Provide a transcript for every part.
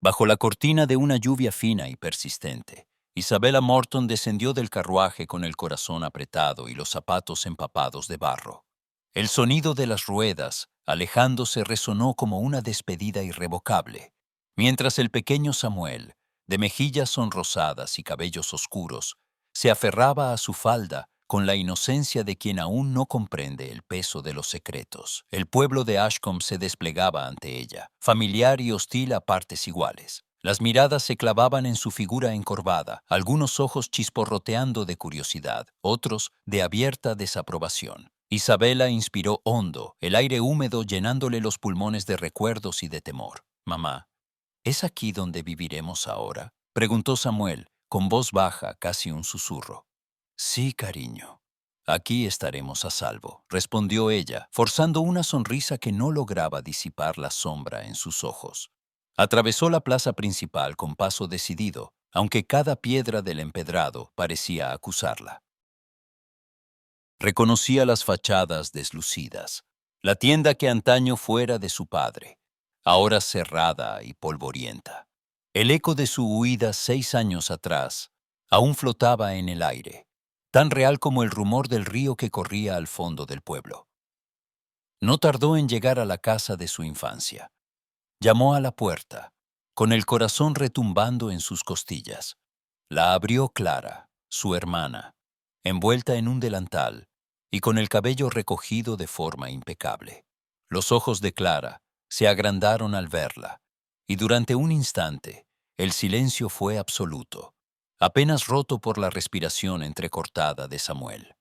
Bajo la cortina de una lluvia fina y persistente, Isabella Morton descendió del carruaje con el corazón apretado y los zapatos empapados de barro. El sonido de las ruedas, alejándose, resonó como una despedida irrevocable, mientras el pequeño Samuel, de mejillas sonrosadas y cabellos oscuros, se aferraba a su falda con la inocencia de quien aún no comprende el peso de los secretos. El pueblo de Ashcombe se desplegaba ante ella, familiar y hostil a partes iguales. Las miradas se clavaban en su figura encorvada, algunos ojos chisporroteando de curiosidad, otros de abierta desaprobación. Isabella inspiró hondo, el aire húmedo llenándole los pulmones de recuerdos y de temor. «Mamá, ¿es aquí donde viviremos ahora?», preguntó Samuel, con voz baja, casi un susurro. «Sí, cariño. Aquí estaremos a salvo», respondió ella, forzando una sonrisa que no lograba disipar la sombra en sus ojos. Atravesó la plaza principal con paso decidido, aunque cada piedra del empedrado parecía acusarla. Reconocía las fachadas deslucidas, la tienda que antaño fuera de su padre, ahora cerrada y polvorienta. El eco de su huida 6 años atrás aún flotaba en el aire, tan real como el rumor del río que corría al fondo del pueblo. No tardó en llegar a la casa de su infancia. Llamó a la puerta, con el corazón retumbando en sus costillas. La abrió Clara, su hermana, envuelta en un delantal y con el cabello recogido de forma impecable. Los ojos de Clara se agrandaron al verla, y durante un instante el silencio fue absoluto, apenas roto por la respiración entrecortada de Samuel.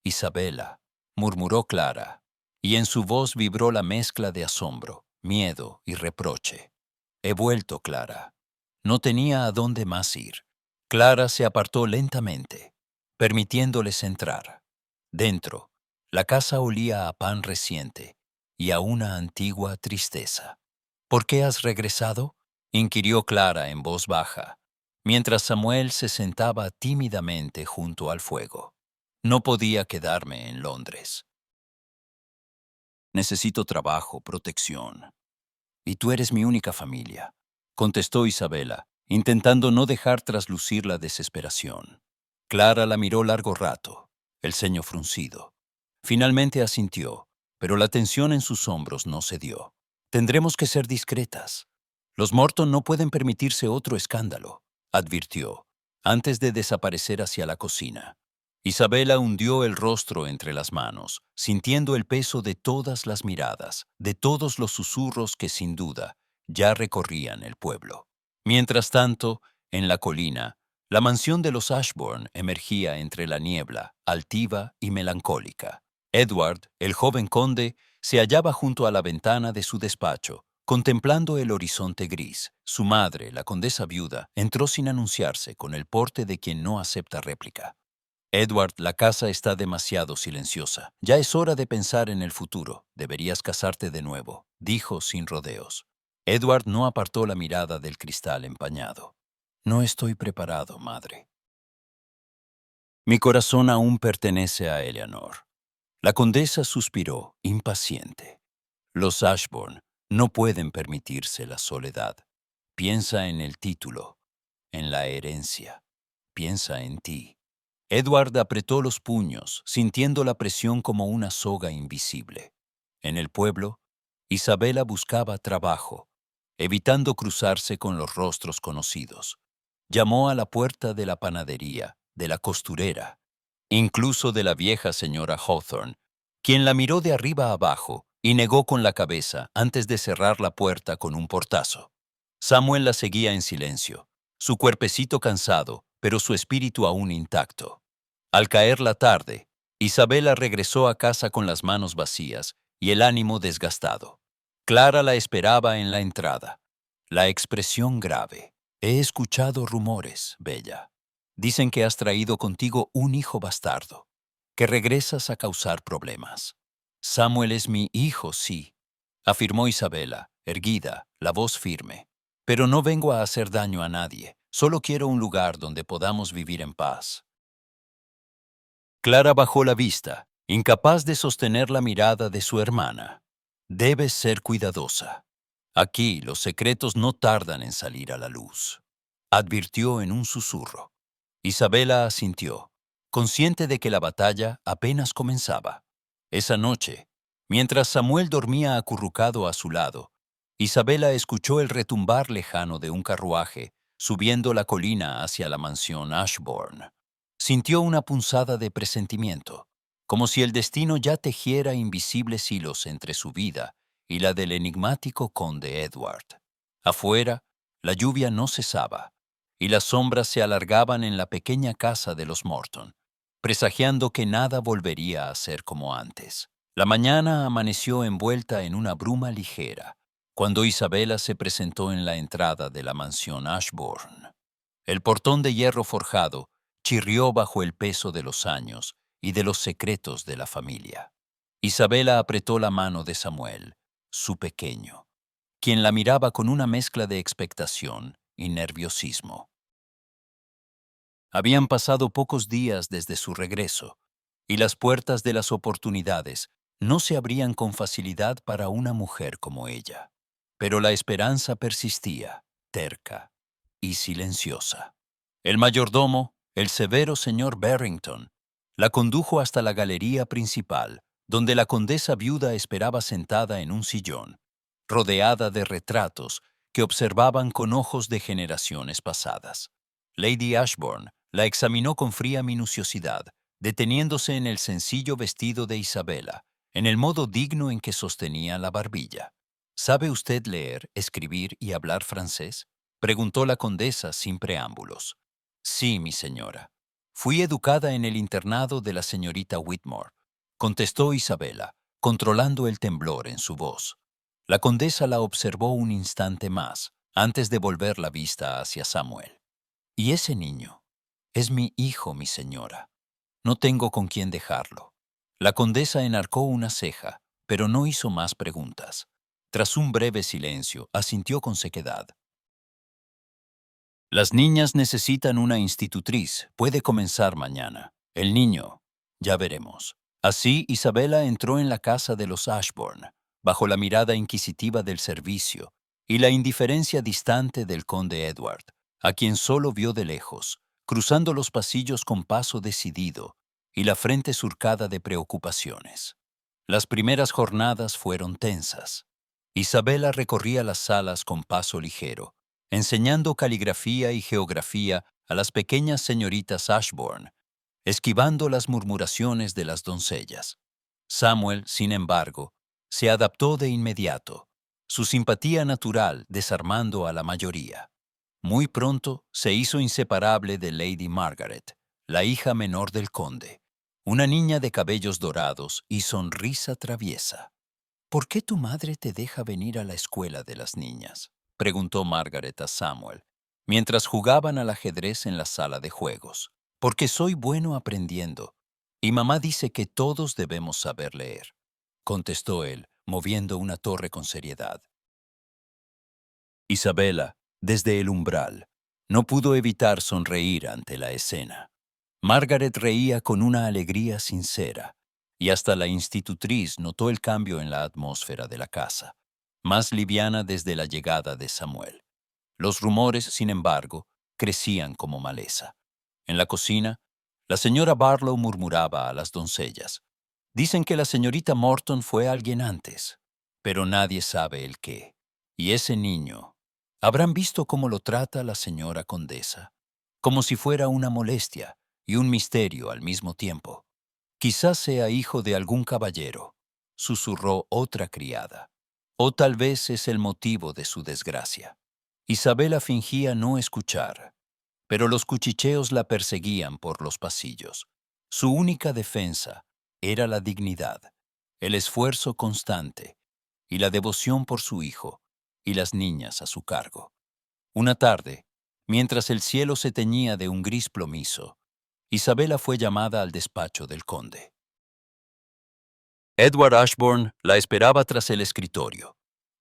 «Isabella», murmuró Clara, y en su voz vibró la mezcla de asombro, miedo y reproche. «He vuelto, Clara». No tenía a dónde más ir. Clara se apartó lentamente, permitiéndoles entrar. Dentro, la casa olía a pan reciente y a una antigua tristeza. «¿Por qué has regresado?», inquirió Clara en voz baja, mientras Samuel se sentaba tímidamente junto al fuego. «No podía quedarme en Londres. Necesito trabajo, protección. Y tú eres mi única familia», contestó Isabella, intentando no dejar traslucir la desesperación. Clara la miró largo rato, el ceño fruncido. Finalmente asintió, pero la tensión en sus hombros no cedió. «Tendremos que ser discretas. Los Morton no pueden permitirse otro escándalo», advirtió, antes de desaparecer hacia la cocina. Isabella hundió el rostro entre las manos, sintiendo el peso de todas las miradas, de todos los susurros que sin duda ya recorrían el pueblo. Mientras tanto, en la colina, la mansión de los Ashbourne emergía entre la niebla, altiva y melancólica. Edward, el joven conde, se hallaba junto a la ventana de su despacho, contemplando el horizonte gris. Su madre, la condesa viuda, entró sin anunciarse, con el porte de quien no acepta réplica. «Edward, la casa está demasiado silenciosa. Ya es hora de pensar en el futuro. Deberías casarte de nuevo», dijo sin rodeos. Edward no apartó la mirada del cristal empañado. «No estoy preparado, madre. Mi corazón aún pertenece a Eleanor». La condesa suspiró, impaciente. «Los Ashbourne no pueden permitirse la soledad. Piensa en el título, en la herencia. Piensa en ti». Edward apretó los puños, sintiendo la presión como una soga invisible. En el pueblo, Isabella buscaba trabajo, evitando cruzarse con los rostros conocidos. Llamó a la puerta de la panadería, de la costurera, incluso de la vieja señora Hawthorne, quien la miró de arriba abajo y negó con la cabeza antes de cerrar la puerta con un portazo. Samuel la seguía en silencio, su cuerpecito cansado, pero su espíritu aún intacto. Al caer la tarde, Isabella regresó a casa con las manos vacías y el ánimo desgastado. Clara la esperaba en la entrada. La expresión grave. «He escuchado rumores, Bella. Dicen que has traído contigo un hijo bastardo, que regresas a causar problemas». «Samuel es mi hijo, sí», afirmó Isabella, erguida, la voz firme. «Pero no vengo a hacer daño a nadie. Solo quiero un lugar donde podamos vivir en paz». Clara bajó la vista, incapaz de sostener la mirada de su hermana. «Debes ser cuidadosa. Aquí los secretos no tardan en salir a la luz, advirtió en un susurro. Isabela asintió, consciente de que la batalla apenas comenzaba. Esa noche, mientras Samuel dormía acurrucado a su lado, Isabela escuchó el retumbar lejano de un carruaje subiendo la colina hacia la mansión Ashbourne. Sintió una punzada de presentimiento, como si el destino ya tejiera invisibles hilos entre su vida y la del enigmático conde Edward. Afuera, la lluvia no cesaba, y las sombras se alargaban en la pequeña casa de los Morton, presagiando que nada volvería a ser como antes. La mañana amaneció envuelta en una bruma ligera, cuando Isabela se presentó en la entrada de la mansión Ashbourne. El portón de hierro forjado chirrió bajo el peso de los años y de los secretos de la familia. Isabela apretó la mano de Samuel, su pequeño, quien la miraba con una mezcla de expectación y nerviosismo. Habían pasado pocos días desde su regreso, y las puertas de las oportunidades no se abrían con facilidad para una mujer como ella. Pero la esperanza persistía, terca y silenciosa. El mayordomo, el severo señor Barrington, la condujo hasta la galería principal, donde la condesa viuda esperaba sentada en un sillón, rodeada de retratos que observaban con ojos de generaciones pasadas. Lady Ashbourne la examinó con fría minuciosidad, deteniéndose en el sencillo vestido de Isabela, en el modo digno en que sostenía la barbilla. ¿Sabe usted leer, escribir y hablar francés?, preguntó la condesa sin preámbulos. Sí, mi señora. Fui educada en el internado de la señorita Whitmore, contestó Isabela, controlando el temblor en su voz. La condesa la observó un instante más, antes de volver la vista hacia Samuel. ¿Y ese niño? Es mi hijo, mi señora. No tengo con quién dejarlo. La condesa enarcó una ceja, pero no hizo más preguntas. Tras un breve silencio, asintió con sequedad. Las niñas necesitan una institutriz. Puede comenzar mañana. El niño, ya veremos. Así, Isabela entró en la casa de los Ashbourne, bajo la mirada inquisitiva del servicio y la indiferencia distante del conde Edward, a quien solo vio de lejos, cruzando los pasillos con paso decidido y la frente surcada de preocupaciones. Las primeras jornadas fueron tensas. Isabela recorría las salas con paso ligero, enseñando caligrafía y geografía a las pequeñas señoritas Ashbourne, esquivando las murmuraciones de las doncellas. Samuel, sin embargo, se adaptó de inmediato, su simpatía natural desarmando a la mayoría. Muy pronto se hizo inseparable de Lady Margaret, la hija menor del conde, una niña de cabellos dorados y sonrisa traviesa. ¿Por qué tu madre te deja venir a la escuela de las niñas?, preguntó Margaret a Samuel, mientras jugaban al ajedrez en la sala de juegos. Porque soy bueno aprendiendo, y mamá dice que todos debemos saber leer, contestó él, moviendo una torre con seriedad. Isabela, desde el umbral, no pudo evitar sonreír ante la escena. Margaret reía con una alegría sincera, y hasta la institutriz notó el cambio en la atmósfera de la casa, más liviana desde la llegada de Samuel. Los rumores, sin embargo, crecían como maleza. En la cocina, la señora Barlow murmuraba a las doncellas. Dicen que la señorita Morton fue alguien antes, pero nadie sabe el qué. Y ese niño, ¿habrán visto cómo lo trata la señora condesa? Como si fuera una molestia y un misterio al mismo tiempo. Quizás sea hijo de algún caballero, susurró otra criada. O tal vez es el motivo de su desgracia. Isabela fingía no escuchar, pero los cuchicheos la perseguían por los pasillos. Su única defensa era la dignidad, el esfuerzo constante y la devoción por su hijo y las niñas a su cargo. Una tarde, mientras el cielo se teñía de un gris plomizo, Isabela fue llamada al despacho del conde. Edward Ashbourne la esperaba tras el escritorio,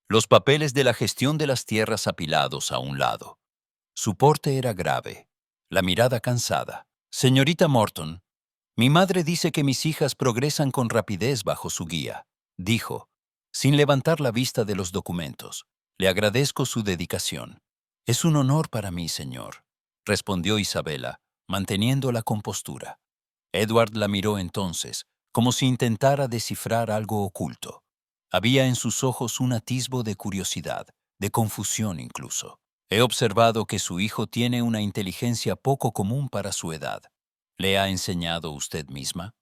los papeles de la gestión de las tierras apilados a un lado. Su porte era grave, la mirada cansada. Señorita Morton, mi madre dice que mis hijas progresan con rapidez bajo su guía, dijo, sin levantar la vista de los documentos. Le agradezco su dedicación. Es un honor para mí, señor, respondió Isabela, manteniendo la compostura. Edward la miró entonces, como si intentara descifrar algo oculto. Había en sus ojos un atisbo de curiosidad, de confusión incluso. He observado que su hijo tiene una inteligencia poco común para su edad. ¿Le ha enseñado usted misma?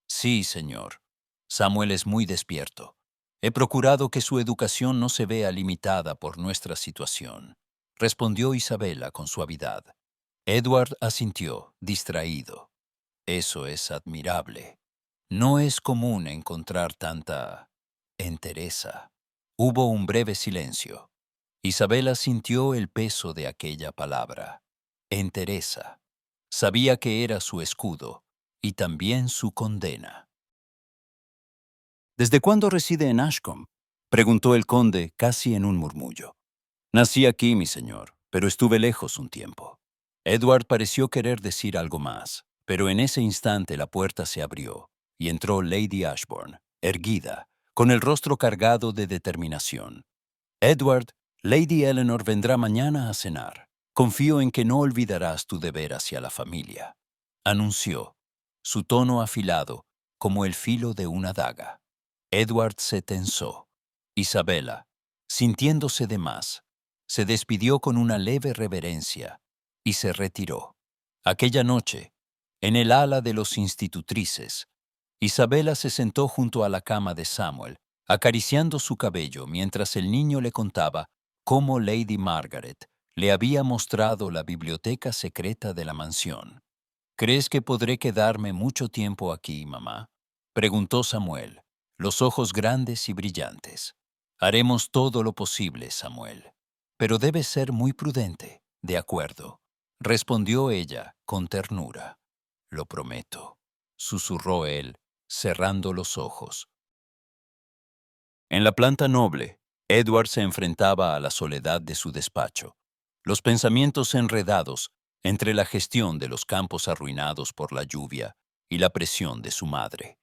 Sí, señor. Samuel es muy despierto. He procurado que su educación no se vea limitada por nuestra situación, respondió Isabela con suavidad. Edward asintió, distraído. Eso es admirable. No es común encontrar tanta entereza. Hubo un breve silencio. Isabela sintió el peso de aquella palabra. Entereza. Sabía que era su escudo y también su condena. ¿Desde cuándo reside en Ashcombe?, preguntó el conde casi en un murmullo. Nací aquí, mi señor, pero estuve lejos un tiempo. Edward pareció querer decir algo más, pero en ese instante la puerta se abrió y entró Lady Ashbourne, erguida, con el rostro cargado de determinación. Edward, Lady Eleanor vendrá mañana a cenar. Confío en que no olvidarás tu deber hacia la familia, anunció, su tono afilado como el filo de una daga. Edward se tensó. Isabela, sintiéndose de más, se despidió con una leve reverencia y se retiró. Aquella noche, en el ala de los institutrices, Isabela se sentó junto a la cama de Samuel, acariciando su cabello mientras el niño le contaba cómo Lady Margaret le había mostrado la biblioteca secreta de la mansión. ¿Crees que podré quedarme mucho tiempo aquí, mamá?, preguntó Samuel, los ojos grandes y brillantes. Haremos todo lo posible, Samuel. Pero debes ser muy prudente. De acuerdo, respondió ella con ternura. Lo prometo, susurró él, cerrando los ojos. En la planta noble, Edward se enfrentaba a la soledad de su despacho, los pensamientos enredados entre la gestión de los campos arruinados por la lluvia y la presión de su madre.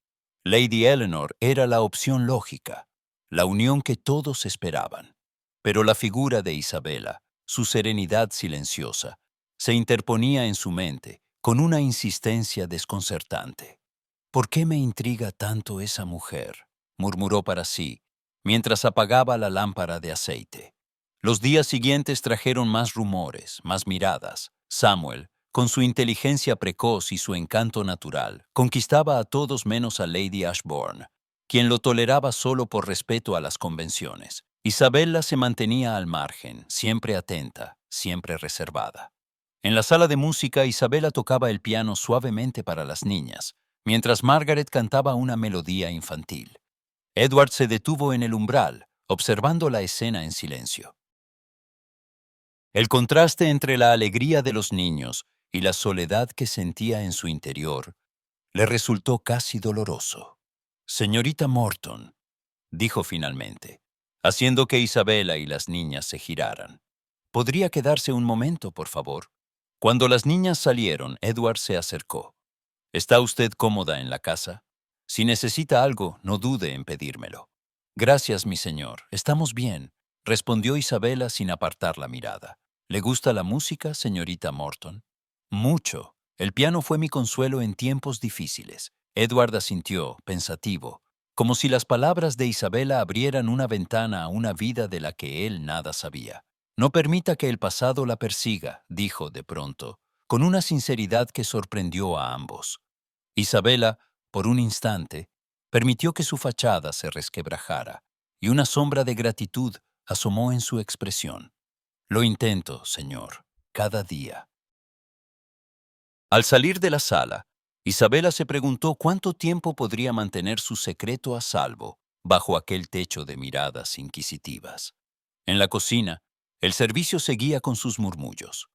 Lady Eleanor era la opción lógica, la unión que todos esperaban. Pero la figura de Isabela, su serenidad silenciosa, se interponía en su mente con una insistencia desconcertante. ¿Por qué me intriga tanto esa mujer?, murmuró para sí, mientras apagaba la lámpara de aceite. Los días siguientes trajeron más rumores, más miradas. Samuel, con su inteligencia precoz y su encanto natural, conquistaba a todos menos a Lady Ashbourne, quien lo toleraba solo por respeto a las convenciones. Isabella se mantenía al margen, siempre atenta, siempre reservada. En la sala de música, Isabella tocaba el piano suavemente para las niñas, mientras Margaret cantaba una melodía infantil. Edward se detuvo en el umbral, observando la escena en silencio. El contraste entre la alegría de los niños y la soledad que sentía en su interior le resultó casi doloroso. Señorita Morton, dijo finalmente, haciendo que Isabela y las niñas se giraran. ¿Podría quedarse un momento, por favor? Cuando las niñas salieron, Edward se acercó. ¿Está usted cómoda en la casa? Si necesita algo, no dude en pedírmelo. Gracias, mi señor. Estamos bien, respondió Isabela sin apartar la mirada. ¿Le gusta la música, señorita Morton? Mucho. El piano fue mi consuelo en tiempos difíciles. Edward asintió, pensativo, como si las palabras de Isabela abrieran una ventana a una vida de la que él nada sabía. No permita que el pasado la persiga, dijo de pronto, con una sinceridad que sorprendió a ambos. Isabela, por un instante, permitió que su fachada se resquebrajara, y una sombra de gratitud asomó en su expresión. Lo intento, señor, cada día. Al salir de la sala, Isabela se preguntó cuánto tiempo podría mantener su secreto a salvo bajo aquel techo de miradas inquisitivas. En la cocina, el servicio seguía con sus murmullos.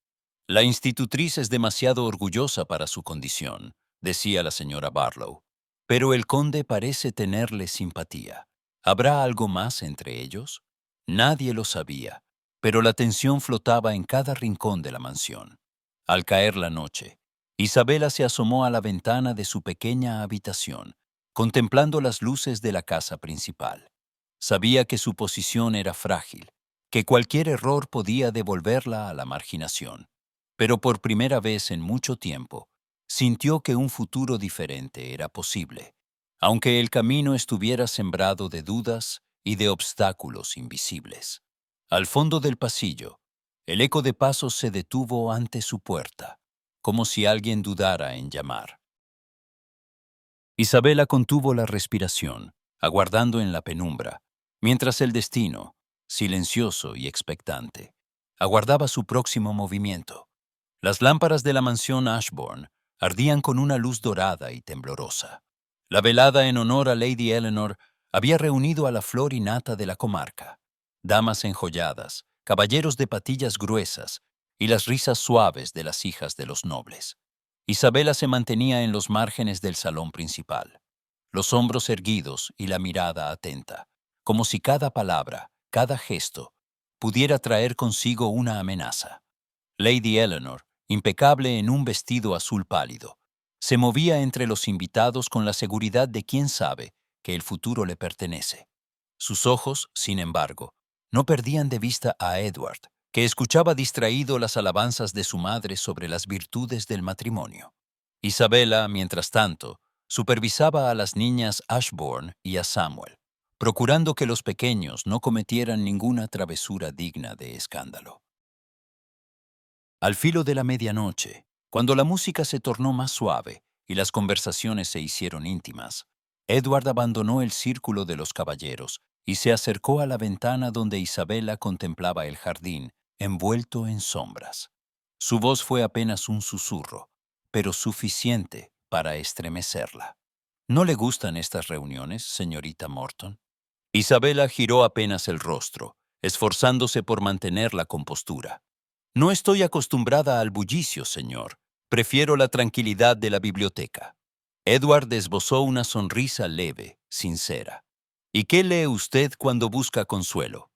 La institutriz es demasiado orgullosa para su condición, decía la señora Barlow, pero el conde parece tenerle simpatía. ¿Habrá algo más entre ellos? Nadie lo sabía, pero la tensión flotaba en cada rincón de la mansión. Al caer la noche, Isabela se asomó a la ventana de su pequeña habitación, contemplando las luces de la casa principal. Sabía que su posición era frágil, que cualquier error podía devolverla a la marginación. Pero por primera vez en mucho tiempo, sintió que un futuro diferente era posible, aunque el camino estuviera sembrado de dudas y de obstáculos invisibles. Al fondo del pasillo, el eco de pasos se detuvo ante su puerta, como si alguien dudara en llamar. Isabela contuvo la respiración, aguardando en la penumbra, mientras el destino, silencioso y expectante, aguardaba su próximo movimiento. Las lámparas de la mansión Ashbourne ardían con una luz dorada y temblorosa. La velada en honor a Lady Eleanor había reunido a la flor y nata de la comarca, damas enjolladas, caballeros de patillas gruesas y las risas suaves de las hijas de los nobles. Isabela se mantenía en los márgenes del salón principal, los hombros erguidos y la mirada atenta, como si cada palabra, cada gesto, pudiera traer consigo una amenaza. Lady Eleanor, impecable en un vestido azul pálido, se movía entre los invitados con la seguridad de quien sabe que el futuro le pertenece. Sus ojos, sin embargo, no perdían de vista a Edward, que escuchaba distraído las alabanzas de su madre sobre las virtudes del matrimonio. Isabela, mientras tanto, supervisaba a las niñas Ashbourne y a Samuel, procurando que los pequeños no cometieran ninguna travesura digna de escándalo. Al filo de la medianoche, cuando la música se tornó más suave y las conversaciones se hicieron íntimas, Edward abandonó el círculo de los caballeros y se acercó a la ventana donde Isabela contemplaba el jardín, envuelto en sombras. Su voz fue apenas un susurro, pero suficiente para estremecerla. ¿No le gustan estas reuniones, señorita Morton? Isabela giró apenas el rostro, esforzándose por mantener la compostura. No estoy acostumbrada al bullicio, señor. Prefiero la tranquilidad de la biblioteca. Edward esbozó una sonrisa leve, sincera. ¿Y qué lee usted cuando busca consuelo?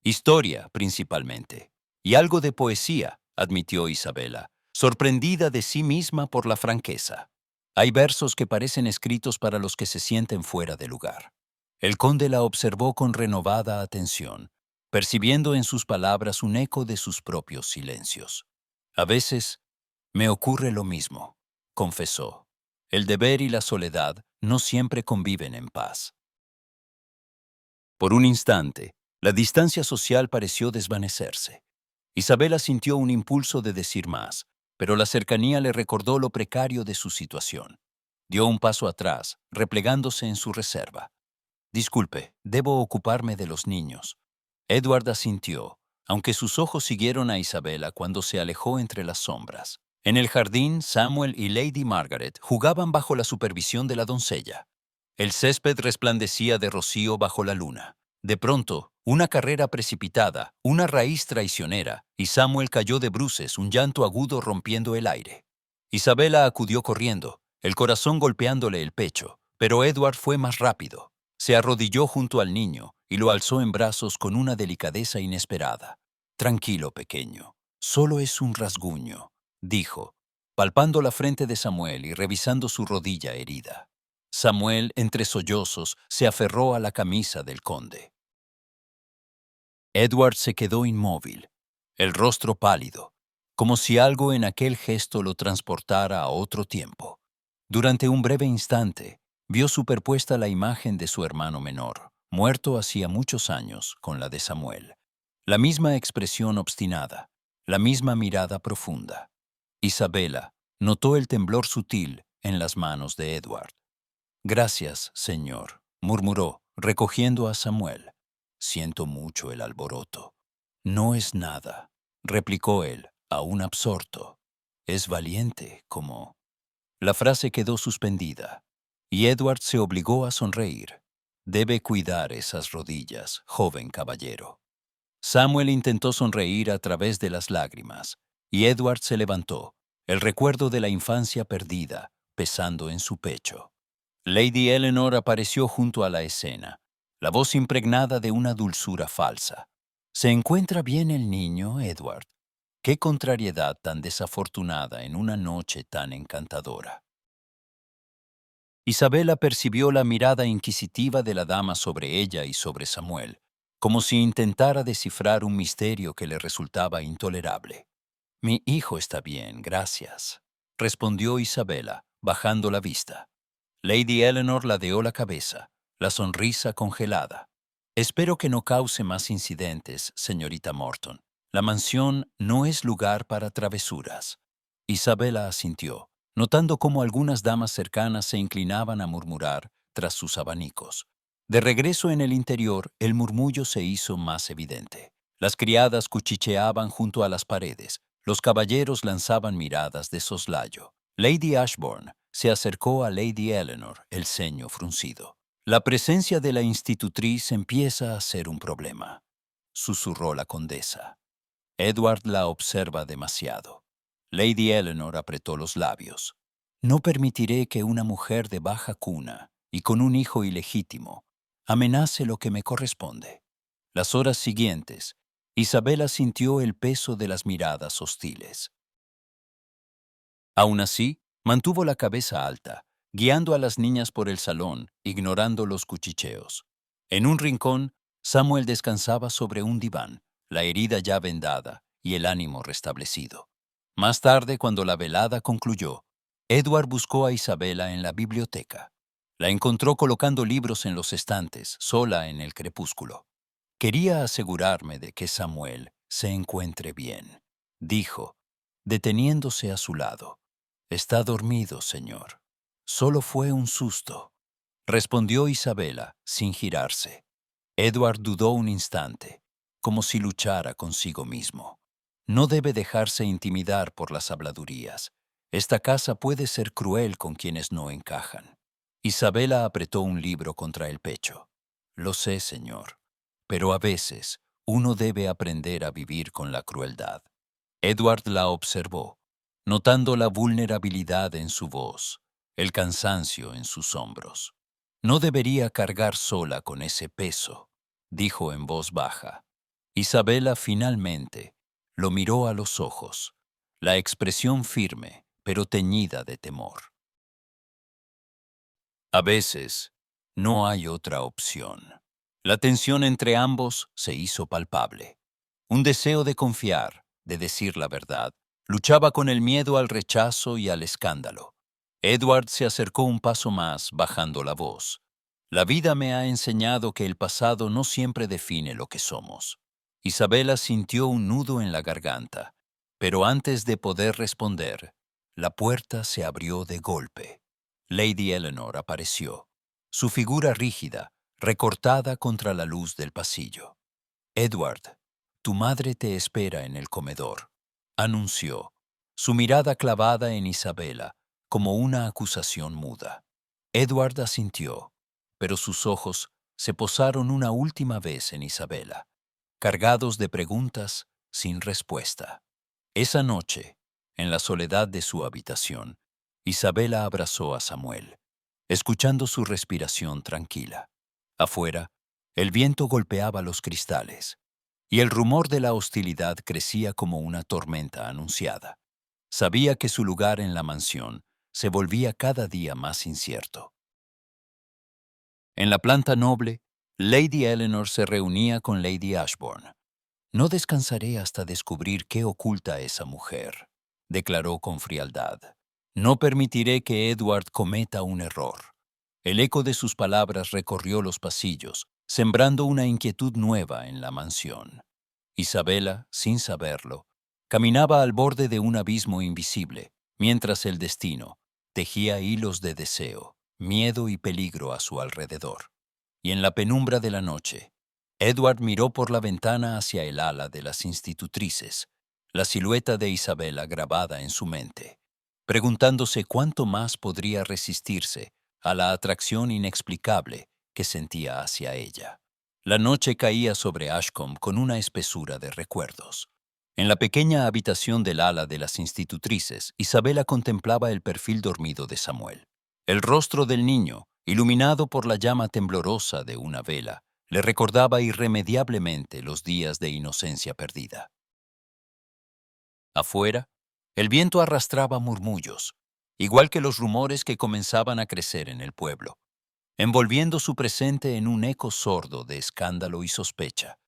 Historia, principalmente. Y algo de poesía, admitió Isabela, sorprendida de sí misma por la franqueza. Hay versos que parecen escritos para los que se sienten fuera de lugar. El conde la observó con renovada atención, percibiendo en sus palabras un eco de sus propios silencios. A veces me ocurre lo mismo, confesó. El deber y la soledad no siempre conviven en paz. Por un instante, la distancia social pareció desvanecerse. Isabela sintió un impulso de decir más, pero la cercanía le recordó lo precario de su situación. Dio un paso atrás, replegándose en su reserva. Disculpe, debo ocuparme de los niños. Edward asintió, aunque sus ojos siguieron a Isabela cuando se alejó entre las sombras. En el jardín, Samuel y Lady Margaret jugaban bajo la supervisión de la doncella. El césped resplandecía de rocío bajo la luna. De pronto, una carrera precipitada, una raíz traicionera, y Samuel cayó de bruces, un llanto agudo rompiendo el aire. Isabela acudió corriendo, el corazón golpeándole el pecho, pero Edward fue más rápido. Se arrodilló junto al niño y lo alzó en brazos con una delicadeza inesperada. Tranquilo, pequeño, solo es un rasguño, dijo, palpando la frente de Samuel y revisando su rodilla herida. Samuel, entre sollozos, se aferró a la camisa del conde. Edward se quedó inmóvil, el rostro pálido, como si algo en aquel gesto lo transportara a otro tiempo. Durante un breve instante, vio superpuesta la imagen de su hermano menor, muerto hacía muchos años, con la de Samuel. La misma expresión obstinada, la misma mirada profunda. Isabela notó el temblor sutil en las manos de Edward. «Gracias, señor», murmuró, recogiendo a Samuel. «Siento mucho el alboroto». «No es nada», replicó él, aún absorto. «Es valiente, como...» La frase quedó suspendida, y Edward se obligó a sonreír. «Debe cuidar esas rodillas, joven caballero». Samuel intentó sonreír a través de las lágrimas, y Edward se levantó, el recuerdo de la infancia perdida, pesando en su pecho. Lady Eleanor apareció junto a la escena, la voz impregnada de una dulzura falsa. «¿Se encuentra bien el niño, Edward?» Qué contrariedad tan desafortunada en una noche tan encantadora. Isabela percibió la mirada inquisitiva de la dama sobre ella y sobre Samuel, como si intentara descifrar un misterio que le resultaba intolerable. «Mi hijo está bien, gracias», respondió Isabela, bajando la vista. Lady Eleanor ladeó la cabeza, la sonrisa congelada. «Espero que no cause más incidentes, señorita Morton. La mansión no es lugar para travesuras». Isabela asintió, notando cómo algunas damas cercanas se inclinaban a murmurar tras sus abanicos. De regreso en el interior, el murmullo se hizo más evidente. Las criadas cuchicheaban junto a las paredes, los caballeros lanzaban miradas de soslayo. Lady Ashbourne se acercó a Lady Eleanor, el ceño fruncido. «La presencia de la institutriz empieza a ser un problema», susurró la condesa. «Edward la observa demasiado». Lady Eleanor apretó los labios. «No permitiré que una mujer de baja cuna y con un hijo ilegítimo amenace lo que me corresponde». Las horas siguientes, Isabela sintió el peso de las miradas hostiles. Aún así, mantuvo la cabeza alta, guiando a las niñas por el salón, ignorando los cuchicheos. En un rincón, Samuel descansaba sobre un diván, la herida ya vendada y el ánimo restablecido. Más tarde, cuando la velada concluyó, Edward buscó a Isabela en la biblioteca. La encontró colocando libros en los estantes, sola en el crepúsculo. «Quería asegurarme de que Samuel se encuentre bien», dijo, deteniéndose a su lado. «Está dormido, señor. Solo fue un susto», respondió Isabela, sin girarse. Edward dudó un instante, como si luchara consigo mismo. No debe dejarse intimidar por las habladurías. Esta casa puede ser cruel con quienes no encajan. Isabela apretó un libro contra el pecho. «Lo sé, señor, pero a veces uno debe aprender a vivir con la crueldad». Edward la observó, notando la vulnerabilidad en su voz, el cansancio en sus hombros. «No debería cargar sola con ese peso», dijo en voz baja. Isabela finalmente lo miró a los ojos, la expresión firme, pero teñida de temor. A veces, no hay otra opción. La tensión entre ambos se hizo palpable. Un deseo de confiar, de decir la verdad, luchaba con el miedo al rechazo y al escándalo. Edward se acercó un paso más, bajando la voz. «La vida me ha enseñado que el pasado no siempre define lo que somos». Isabela sintió un nudo en la garganta, pero antes de poder responder, la puerta se abrió de golpe. Lady Eleanor apareció, su figura rígida, recortada contra la luz del pasillo. «Edward, tu madre te espera en el comedor», anunció, su mirada clavada en Isabela, como una acusación muda. Edward asintió, pero sus ojos se posaron una última vez en Isabela, cargados de preguntas sin respuesta. Esa noche, en la soledad de su habitación, Isabela abrazó a Samuel, escuchando su respiración tranquila. Afuera, el viento golpeaba los cristales, y el rumor de la hostilidad crecía como una tormenta anunciada. Sabía que su lugar en la mansión se volvía cada día más incierto. En la planta noble, Lady Eleanor se reunía con Lady Ashbourne. «No descansaré hasta descubrir qué oculta esa mujer», declaró con frialdad. «No permitiré que Edward cometa un error». El eco de sus palabras recorrió los pasillos, sembrando una inquietud nueva en la mansión. Isabela, sin saberlo, caminaba al borde de un abismo invisible, mientras el destino tejía hilos de deseo, miedo y peligro a su alrededor. Y en la penumbra de la noche, Edward miró por la ventana hacia el ala de las institutrices, la silueta de Isabela grabada en su mente, preguntándose cuánto más podría resistirse a la atracción inexplicable que sentía hacia ella. La noche caía sobre Ashcombe con una espesura de recuerdos. En la pequeña habitación del ala de las institutrices, Isabela contemplaba el perfil dormido de Samuel. El rostro del niño, iluminado por la llama temblorosa de una vela, le recordaba irremediablemente los días de inocencia perdida. Afuera, el viento arrastraba murmullos, igual que los rumores que comenzaban a crecer en el pueblo. envolviendo su presente en un eco sordo de escándalo y sospecha.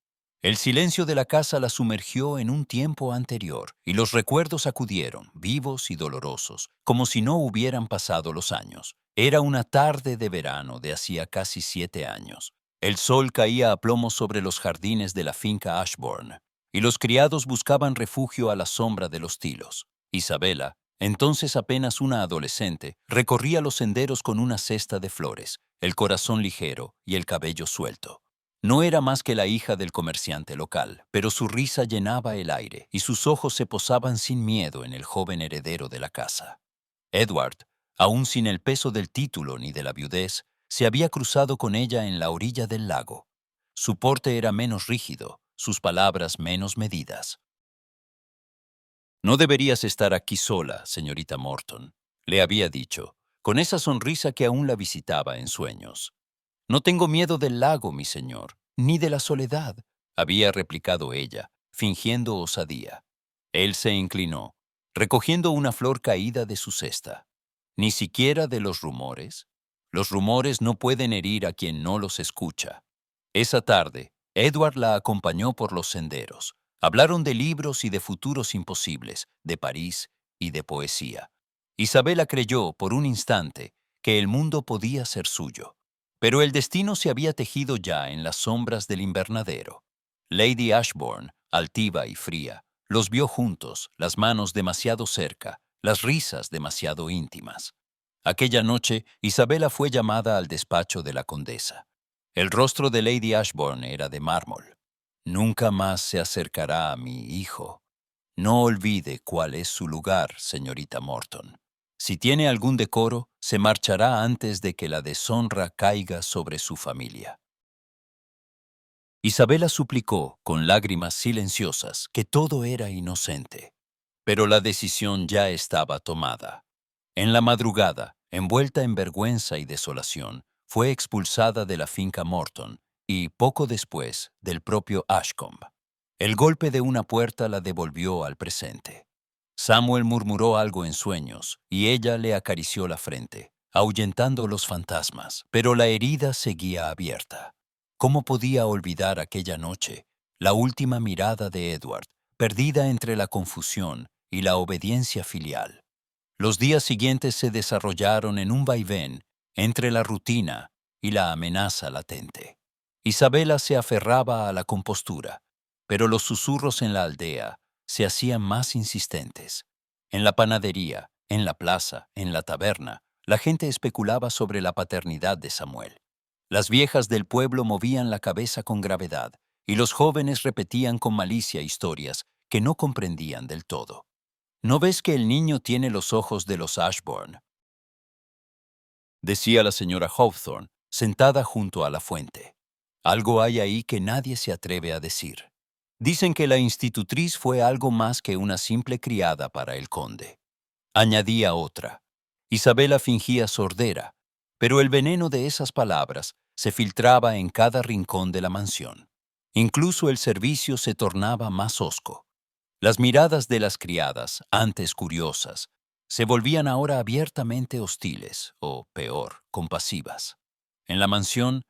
El silencio de la casa la sumergió en un tiempo anterior, y los recuerdos acudieron, vivos y dolorosos, como si no hubieran pasado los años. Era una tarde de verano de hacía casi 7 años. El sol caía a plomo sobre los jardines de la finca Ashbourne, y los criados buscaban refugio a la sombra de los tilos. Isabela, entonces apenas una adolescente, recorría los senderos con una cesta de flores, el corazón ligero y el cabello suelto. No era más que la hija del comerciante local, pero su risa llenaba el aire y sus ojos se posaban sin miedo en el joven heredero de la casa. Edward, aún sin el peso del título ni de la viudez, se había cruzado con ella en la orilla del lago. Su porte era menos rígido, sus palabras menos medidas. «No deberías estar aquí sola, señorita Morton», le había dicho, con esa sonrisa que aún la visitaba en sueños. «No tengo miedo del lago, mi señor, ni de la soledad», había replicado ella, fingiendo osadía. Él se inclinó, recogiendo una flor caída de su cesta. «Ni siquiera de los rumores. Los rumores no pueden herir a quien no los escucha». Esa tarde, Edward la acompañó por los senderos. Hablaron de libros y de futuros imposibles, de París y de poesía. Isabela creyó, por un instante, que el mundo podía ser suyo. Pero el destino se había tejido ya en las sombras del invernadero. Lady Ashbourne, altiva y fría, los vio juntos, las manos demasiado cerca, las risas demasiado íntimas. Aquella noche, Isabela fue llamada al despacho de la condesa. El rostro de Lady Ashbourne era de mármol. «Nunca más se acercará a mi hijo. No olvide cuál es su lugar, señorita Morton. Si tiene algún decoro, se marchará antes de que la deshonra caiga sobre su familia». Isabela suplicó, con lágrimas silenciosas, que todo era inocente. Pero la decisión ya estaba tomada. En la madrugada, envuelta en vergüenza y desolación, fue expulsada de la finca Morton y, poco después, del propio Ashcombe. El golpe de una puerta la devolvió al presente. Samuel murmuró algo en sueños y ella le acarició la frente, ahuyentando los fantasmas, pero la herida seguía abierta. ¿Cómo podía olvidar aquella noche, la última mirada de Edward, perdida entre la confusión y la obediencia filial? Los días siguientes se desarrollaron en un vaivén entre la rutina y la amenaza latente. Isabela se aferraba a la compostura, pero los susurros en la aldea se hacían más insistentes. En la panadería, en la plaza, en la taberna, la gente especulaba sobre la paternidad de Samuel. Las viejas del pueblo movían la cabeza con gravedad y los jóvenes repetían con malicia historias que no comprendían del todo. «¿No ves que el niño tiene los ojos de los Ashbourne?», decía la señora Hawthorne, sentada junto a la fuente. «Algo hay ahí que nadie se atreve a decir. Dicen que la institutriz fue algo más que una simple criada para el conde». Añadía otra. Isabela fingía sordera, pero el veneno de esas palabras se filtraba en cada rincón de la mansión. Incluso el servicio se tornaba más hosco. Las miradas de las criadas, antes curiosas, se volvían ahora abiertamente hostiles, o, peor, compasivas. En la mansión,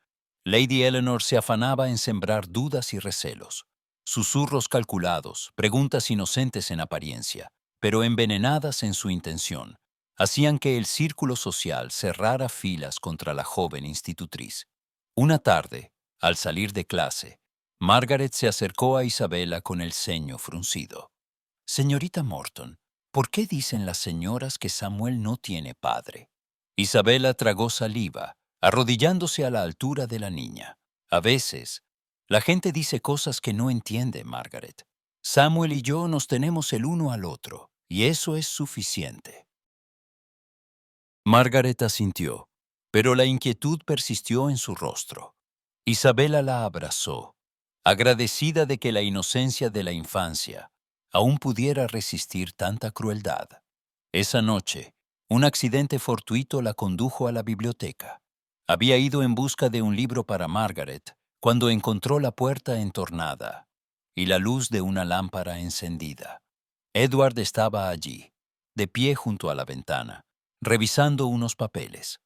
Lady Eleanor se afanaba en sembrar dudas y recelos, susurros calculados, preguntas inocentes en apariencia, pero envenenadas en su intención, hacían que el círculo social cerrara filas contra la joven institutriz. Una tarde, al salir de clase, Margaret se acercó a Isabela con el ceño fruncido. «Señorita Morton, ¿por qué dicen las señoras que Samuel no tiene padre?» Isabela tragó saliva, arrodillándose a la altura de la niña. «A veces, la gente dice cosas que no entiende, Margaret. Samuel y yo nos tenemos el uno al otro, y eso es suficiente». Margaret asintió, pero la inquietud persistió en su rostro. Isabela la abrazó, agradecida de que la inocencia de la infancia aún pudiera resistir tanta crueldad. Esa noche, un accidente fortuito la condujo a la biblioteca. Había ido en busca de un libro para Margaret cuando encontró la puerta entornada y la luz de una lámpara encendida. Edward estaba allí, de pie junto a la ventana, revisando unos papeles.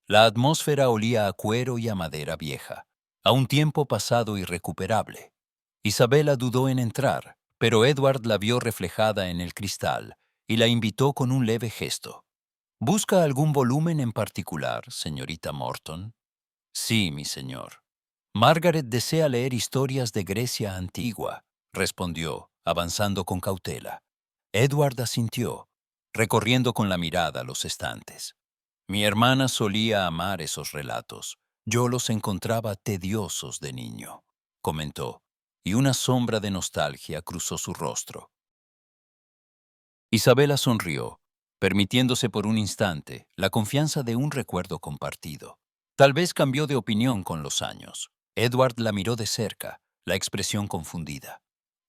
La atmósfera olía a cuero y a madera vieja, a un tiempo pasado irrecuperable. Isabela dudó en entrar, pero Edward la vio reflejada en el cristal y la invitó con un leve gesto. ¿Busca algún volumen en particular, señorita Morton? Sí, mi señor. Margaret desea leer historias de Grecia antigua, respondió, avanzando con cautela. Edward asintió, recorriendo con la mirada los estantes. Mi hermana solía amar esos relatos. Yo los encontraba tediosos de niño, comentó, y una sombra de nostalgia cruzó su rostro. Isabela sonrió, permitiéndose por un instante la confianza de un recuerdo compartido. Tal vez cambió de opinión con los años. Edward la miró de cerca, la expresión confundida.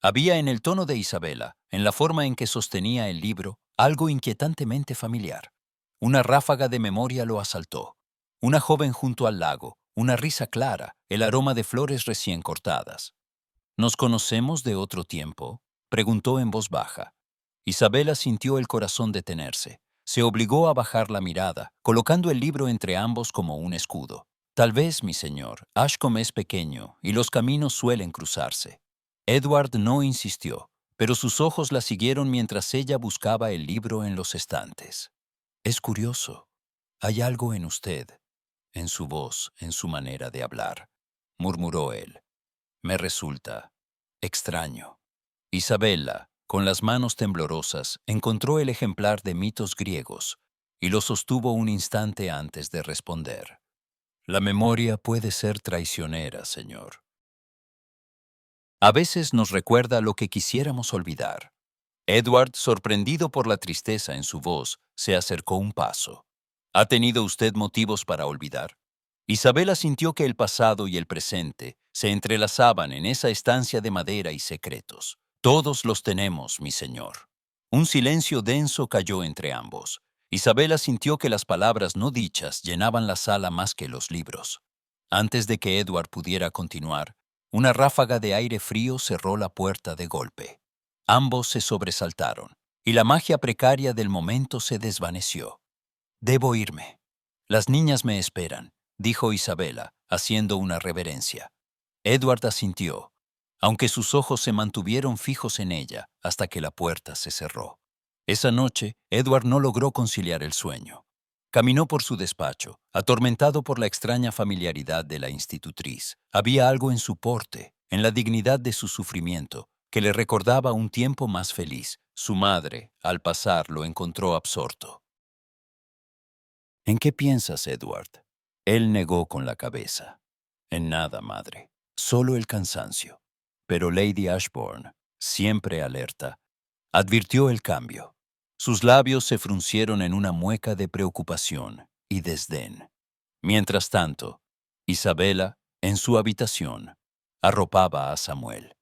Había en el tono de Isabela, en la forma en que sostenía el libro, algo inquietantemente familiar. Una ráfaga de memoria lo asaltó. Una joven junto al lago, una risa clara, el aroma de flores recién cortadas. ¿Nos conocemos de otro tiempo?, preguntó en voz baja. Isabela sintió el corazón detenerse. Se obligó a bajar la mirada, colocando el libro entre ambos como un escudo. Tal vez, mi señor, Ashcombe es pequeño y los caminos suelen cruzarse. Edward no insistió, pero sus ojos la siguieron mientras ella buscaba el libro en los estantes. Es curioso. Hay algo en usted, en su voz, en su manera de hablar, murmuró él. Me resulta extraño. Isabella, con las manos temblorosas, encontró el ejemplar de Mitos griegos y lo sostuvo un instante antes de responder. La memoria puede ser traicionera, señor. A veces nos recuerda lo que quisiéramos olvidar. Edward, sorprendido por la tristeza en su voz, se acercó un paso. ¿Ha tenido usted motivos para olvidar? Isabela sintió que el pasado y el presente se entrelazaban en esa estancia de madera y secretos. Todos los tenemos, mi señor. Un silencio denso cayó entre ambos. Isabela sintió que las palabras no dichas llenaban la sala más que los libros. Antes de que Edward pudiera continuar, una ráfaga de aire frío cerró la puerta de golpe. Ambos se sobresaltaron, y la magia precaria del momento se desvaneció. Debo irme. Las niñas me esperan, dijo Isabela, haciendo una reverencia. Edward asintió, aunque sus ojos se mantuvieron fijos en ella hasta que la puerta se cerró. Esa noche, Edward no logró conciliar el sueño. Caminó por su despacho, atormentado por la extraña familiaridad de la institutriz. Había algo en su porte, en la dignidad de su sufrimiento, que le recordaba un tiempo más feliz. Su madre, al pasar, lo encontró absorto. ¿En qué piensas, Edward? Él negó con la cabeza. En nada, madre. Solo el cansancio. Pero Lady Ashbourne, siempre alerta, advirtió el cambio. Sus labios se fruncieron en una mueca de preocupación y desdén. Mientras tanto, Isabela, en su habitación, arropaba a Samuel.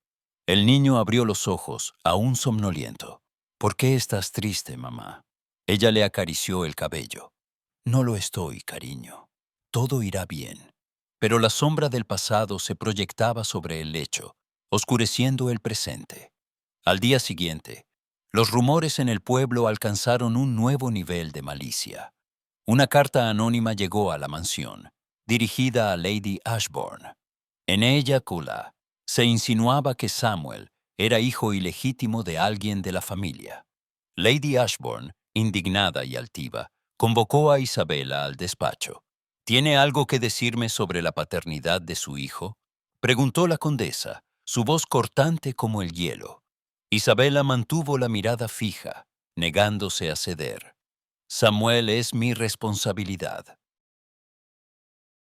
El niño abrió los ojos, aún somnoliento. ¿Por qué estás triste, mamá? Ella le acarició el cabello. No lo estoy, cariño. Todo irá bien. Pero la sombra del pasado se proyectaba sobre el lecho, oscureciendo el presente. Al día siguiente, los rumores en el pueblo alcanzaron un nuevo nivel de malicia. Una carta anónima llegó a la mansión, dirigida a Lady Ashbourne. En ella, se insinuaba que Samuel era hijo ilegítimo de alguien de la familia. Lady Ashbourne, indignada y altiva, convocó a Isabela al despacho. ¿Tiene algo que decirme sobre la paternidad de su hijo?, preguntó la condesa, su voz cortante como el hielo. Isabela mantuvo la mirada fija, negándose a ceder. Samuel es mi responsabilidad.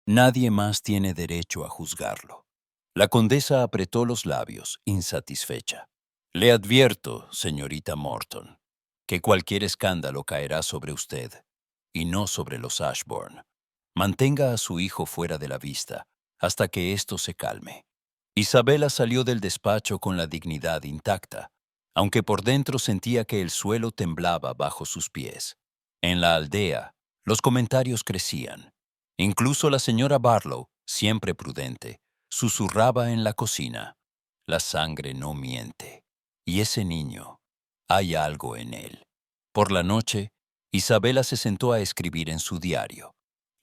Nadie más tiene derecho a juzgarlo. La condesa apretó los labios, insatisfecha. Le advierto, señorita Morton, que cualquier escándalo caerá sobre usted, y no sobre los Ashbourne. Mantenga a su hijo fuera de la vista, hasta que esto se calme. Isabela salió del despacho con la dignidad intacta, aunque por dentro sentía que el suelo temblaba bajo sus pies. En la aldea, los comentarios crecían. Incluso la señora Barlow, siempre prudente, susurraba en la cocina. La sangre no miente. Y ese niño, hay algo en él. Por la noche, Isabela se sentó a escribir en su diario.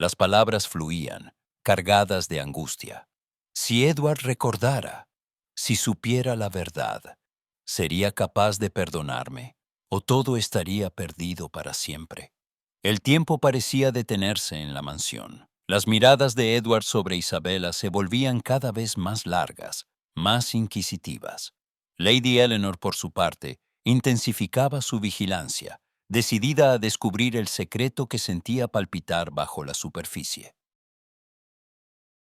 Las palabras fluían, cargadas de angustia. Si Edward recordara, si supiera la verdad, ¿sería capaz de perdonarme o todo estaría perdido para siempre? El tiempo parecía detenerse en la mansión. Las miradas de Edward sobre Isabela se volvían cada vez más largas, más inquisitivas. Lady Eleanor, por su parte, intensificaba su vigilancia, decidida a descubrir el secreto que sentía palpitar bajo la superficie.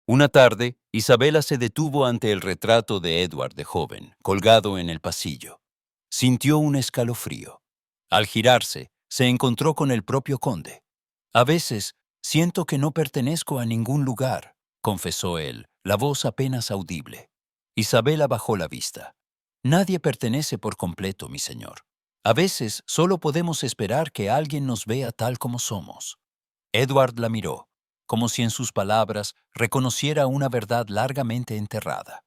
Una tarde, Isabela se detuvo ante el retrato de Edward de joven, colgado en el pasillo. Sintió un escalofrío. Al girarse, se encontró con el propio conde. A veces, siento que no pertenezco a ningún lugar, confesó él, la voz apenas audible. Isabela bajó la vista. Nadie pertenece por completo, mi señor. A veces solo podemos esperar que alguien nos vea tal como somos. Edward la miró, como si en sus palabras reconociera una verdad largamente enterrada.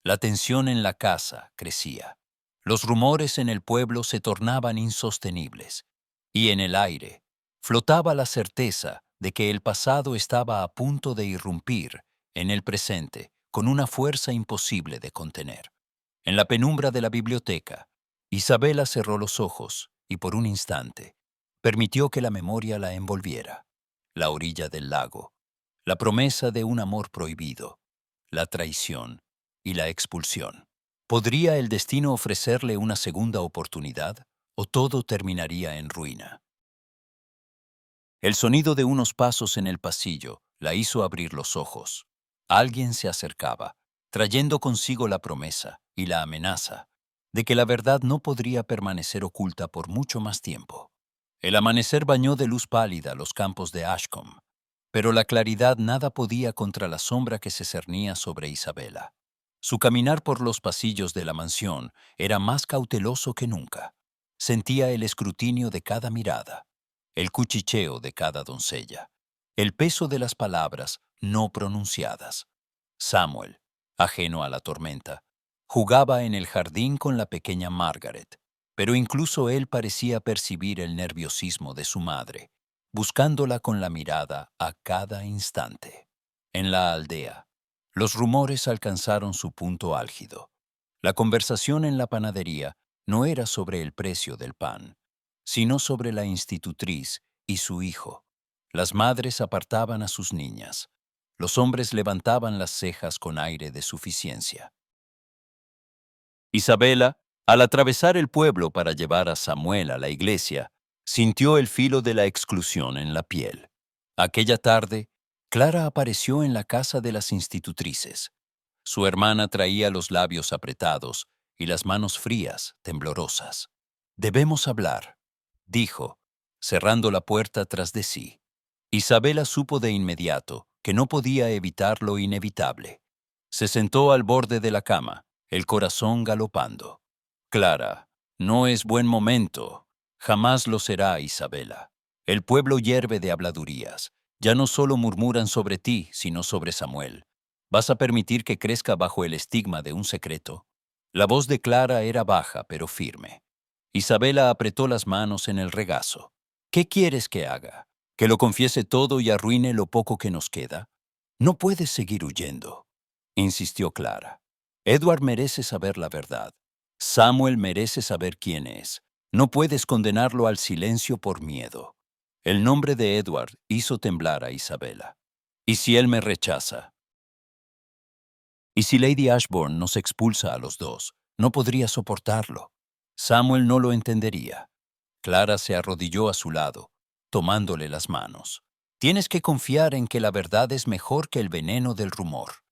La tensión en la casa crecía. Los rumores en el pueblo se tornaban insostenibles, y en el aire flotaba la certeza de que el pasado estaba a punto de irrumpir en el presente con una fuerza imposible de contener. En la penumbra de la biblioteca, Isabela cerró los ojos y por un instante permitió que la memoria la envolviera. La orilla del lago, la promesa de un amor prohibido, la traición y la expulsión. ¿Podría el destino ofrecerle una segunda oportunidad o todo terminaría en ruina? El sonido de unos pasos en el pasillo la hizo abrir los ojos. Alguien se acercaba, trayendo consigo la promesa y la amenaza de que la verdad no podría permanecer oculta por mucho más tiempo. El amanecer bañó de luz pálida los campos de Ashcombe, pero la claridad nada podía contra la sombra que se cernía sobre Isabela. Su caminar por los pasillos de la mansión era más cauteloso que nunca. Sentía el escrutinio de cada mirada, el cuchicheo de cada doncella, el peso de las palabras no pronunciadas. Samuel, ajeno a la tormenta, jugaba en el jardín con la pequeña Margaret, pero incluso él parecía percibir el nerviosismo de su madre, buscándola con la mirada a cada instante. En la aldea, los rumores alcanzaron su punto álgido. La conversación en la panadería no era sobre el precio del pan, sino sobre la institutriz y su hijo. Las madres apartaban a sus niñas. Los hombres levantaban las cejas con aire de suficiencia. Isabela, al atravesar el pueblo para llevar a Samuel a la iglesia, sintió el filo de la exclusión en la piel. Aquella tarde, Clara apareció en la casa de las institutrices. Su hermana traía los labios apretados y las manos frías, temblorosas. «Debemos hablar», dijo, cerrando la puerta tras de sí. Isabela supo de inmediato que no podía evitar lo inevitable. Se sentó al borde de la cama, el corazón galopando. «Clara, no es buen momento. Jamás lo será, Isabela. El pueblo hierve de habladurías. Ya no solo murmuran sobre ti, sino sobre Samuel. ¿Vas a permitir que crezca bajo el estigma de un secreto?» La voz de Clara era baja, pero firme. Isabela apretó las manos en el regazo. «¿Qué quieres que haga? ¿Que lo confiese todo y arruine lo poco que nos queda? No puedes seguir huyendo», insistió Clara. «Edward merece saber la verdad. Samuel merece saber quién es. No puedes condenarlo al silencio por miedo». El nombre de Edward hizo temblar a Isabela. «¿Y si él me rechaza? ¿Y si Lady Ashbourne nos expulsa a los dos? No podría soportarlo. Samuel no lo entendería». Clara se arrodilló a su lado, tomándole las manos. «Tienes que confiar en que la verdad es mejor que el veneno del rumor.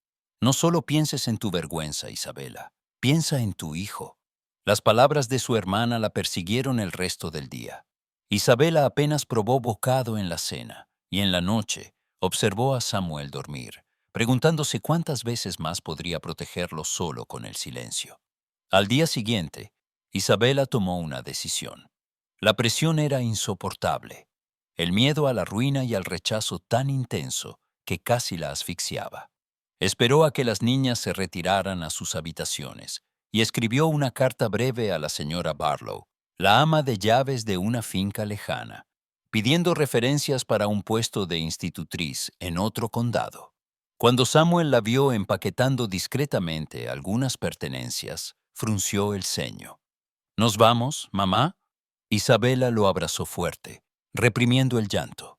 No solo pienses en tu vergüenza, Isabela. Piensa en tu hijo». Las palabras de su hermana la persiguieron el resto del día. Isabela apenas probó bocado en la cena, y en la noche observó a Samuel dormir, preguntándose cuántas veces más podría protegerlo solo con el silencio. Al día siguiente, Isabela tomó una decisión. La presión era insoportable, el miedo a la ruina y al rechazo tan intenso que casi la asfixiaba. Esperó a que las niñas se retiraran a sus habitaciones y escribió una carta breve a la señora Barlow, la ama de llaves de una finca lejana, pidiendo referencias para un puesto de institutriz en otro condado. Cuando Samuel la vio empaquetando discretamente algunas pertenencias, frunció el ceño. ¿Nos vamos, mamá? Isabela lo abrazó fuerte, reprimiendo el llanto.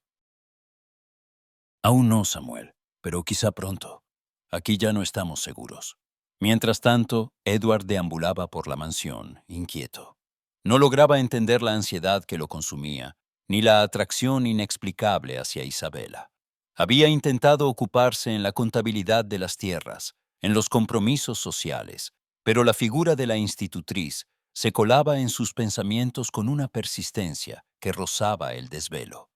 Aún no, Samuel, pero quizá pronto. Aquí ya no estamos seguros. Mientras tanto, Edward deambulaba por la mansión, inquieto. No lograba entender la ansiedad que lo consumía, ni la atracción inexplicable hacia Isabela. Había intentado ocuparse en la contabilidad de las tierras, en los compromisos sociales, pero la figura de la institutriz se colaba en sus pensamientos con una persistencia que rozaba el desvelo.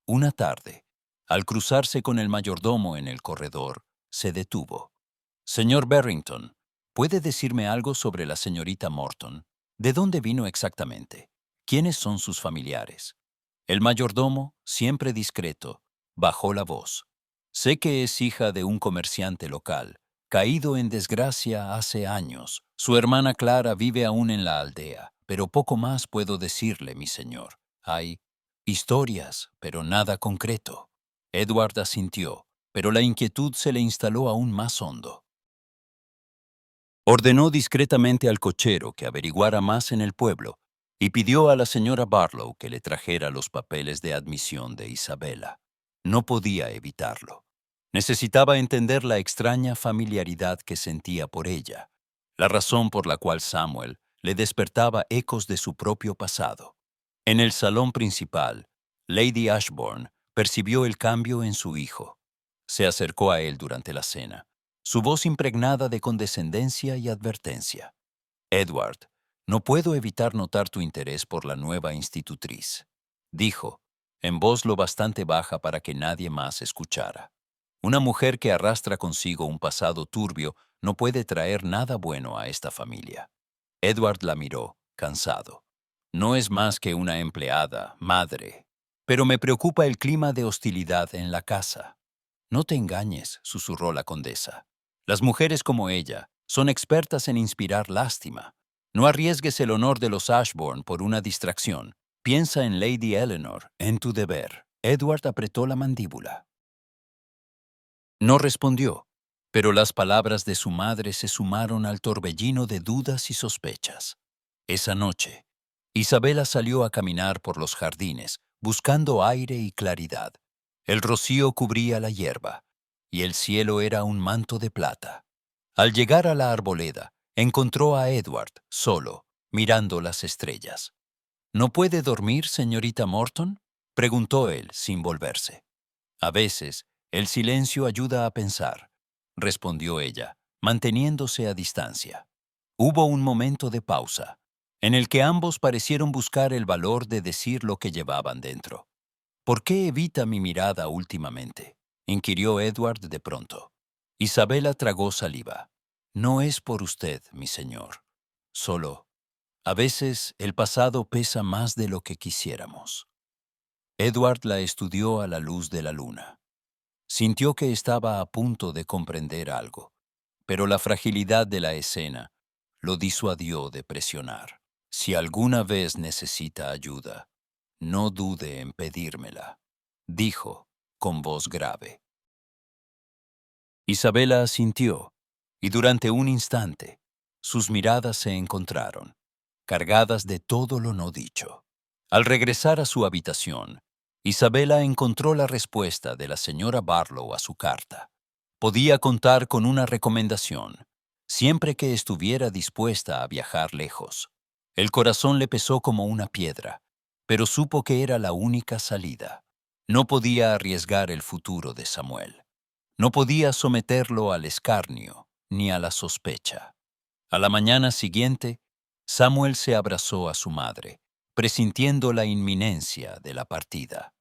Una tarde, al cruzarse con el mayordomo en el corredor, se detuvo. Señor Barrington, ¿puede decirme algo sobre la señorita Morton? ¿De dónde vino exactamente? ¿Quiénes son sus familiares? El mayordomo, siempre discreto, bajó la voz. Sé que es hija de un comerciante local, caído en desgracia hace años. Su hermana Clara vive aún en la aldea, pero poco más puedo decirle, mi señor. Hay historias, pero nada concreto. Edward asintió, pero la inquietud se le instaló aún más hondo. Ordenó discretamente al cochero que averiguara más en el pueblo y pidió a la señora Barlow que le trajera los papeles de admisión de Isabela. No podía evitarlo. Necesitaba entender la extraña familiaridad que sentía por ella, la razón por la cual Samuel le despertaba ecos de su propio pasado. En el salón principal, Lady Ashbourne percibió el cambio en su hijo. Se acercó a él durante la cena, su voz impregnada de condescendencia y advertencia. Edward, no puedo evitar notar tu interés por la nueva institutriz, dijo, en voz lo bastante baja para que nadie más escuchara. Una mujer que arrastra consigo un pasado turbio no puede traer nada bueno a esta familia. Edward la miró, cansado. No es más que una empleada, madre. Pero me preocupa el clima de hostilidad en la casa. No te engañes, susurró la condesa. Las mujeres como ella son expertas en inspirar lástima. No arriesgues el honor de los Ashbourne por una distracción. Piensa en Lady Eleanor, en tu deber. Edward apretó la mandíbula. No respondió, pero las palabras de su madre se sumaron al torbellino de dudas y sospechas. Esa noche, Isabela salió a caminar por los jardines, buscando aire y claridad. El rocío cubría la hierba, y el cielo era un manto de plata. Al llegar a la arboleda, encontró a Edward, solo, mirando las estrellas. ¿No puede dormir, señorita Morton?, preguntó él, sin volverse. A veces, el silencio ayuda a pensar, respondió ella, manteniéndose a distancia. Hubo un momento de pausa, en el que ambos parecieron buscar el valor de decir lo que llevaban dentro. ¿Por qué evita mi mirada últimamente?, inquirió Edward de pronto. Isabela tragó saliva. No es por usted, mi señor. Solo, a veces el pasado pesa más de lo que quisiéramos. Edward la estudió a la luz de la luna. Sintió que estaba a punto de comprender algo, pero la fragilidad de la escena lo disuadió de presionar. Si alguna vez necesita ayuda, no dude en pedírmela, dijo con voz grave. Isabela asintió, y durante un instante sus miradas se encontraron, cargadas de todo lo no dicho. Al regresar a su habitación, Isabela encontró la respuesta de la señora Barlow a su carta. Podía contar con una recomendación, siempre que estuviera dispuesta a viajar lejos. El corazón le pesó como una piedra, pero supo que era la única salida. No podía arriesgar el futuro de Samuel. No podía someterlo al escarnio ni a la sospecha. A la mañana siguiente, Samuel se abrazó a su madre, presintiendo la inminencia de la partida.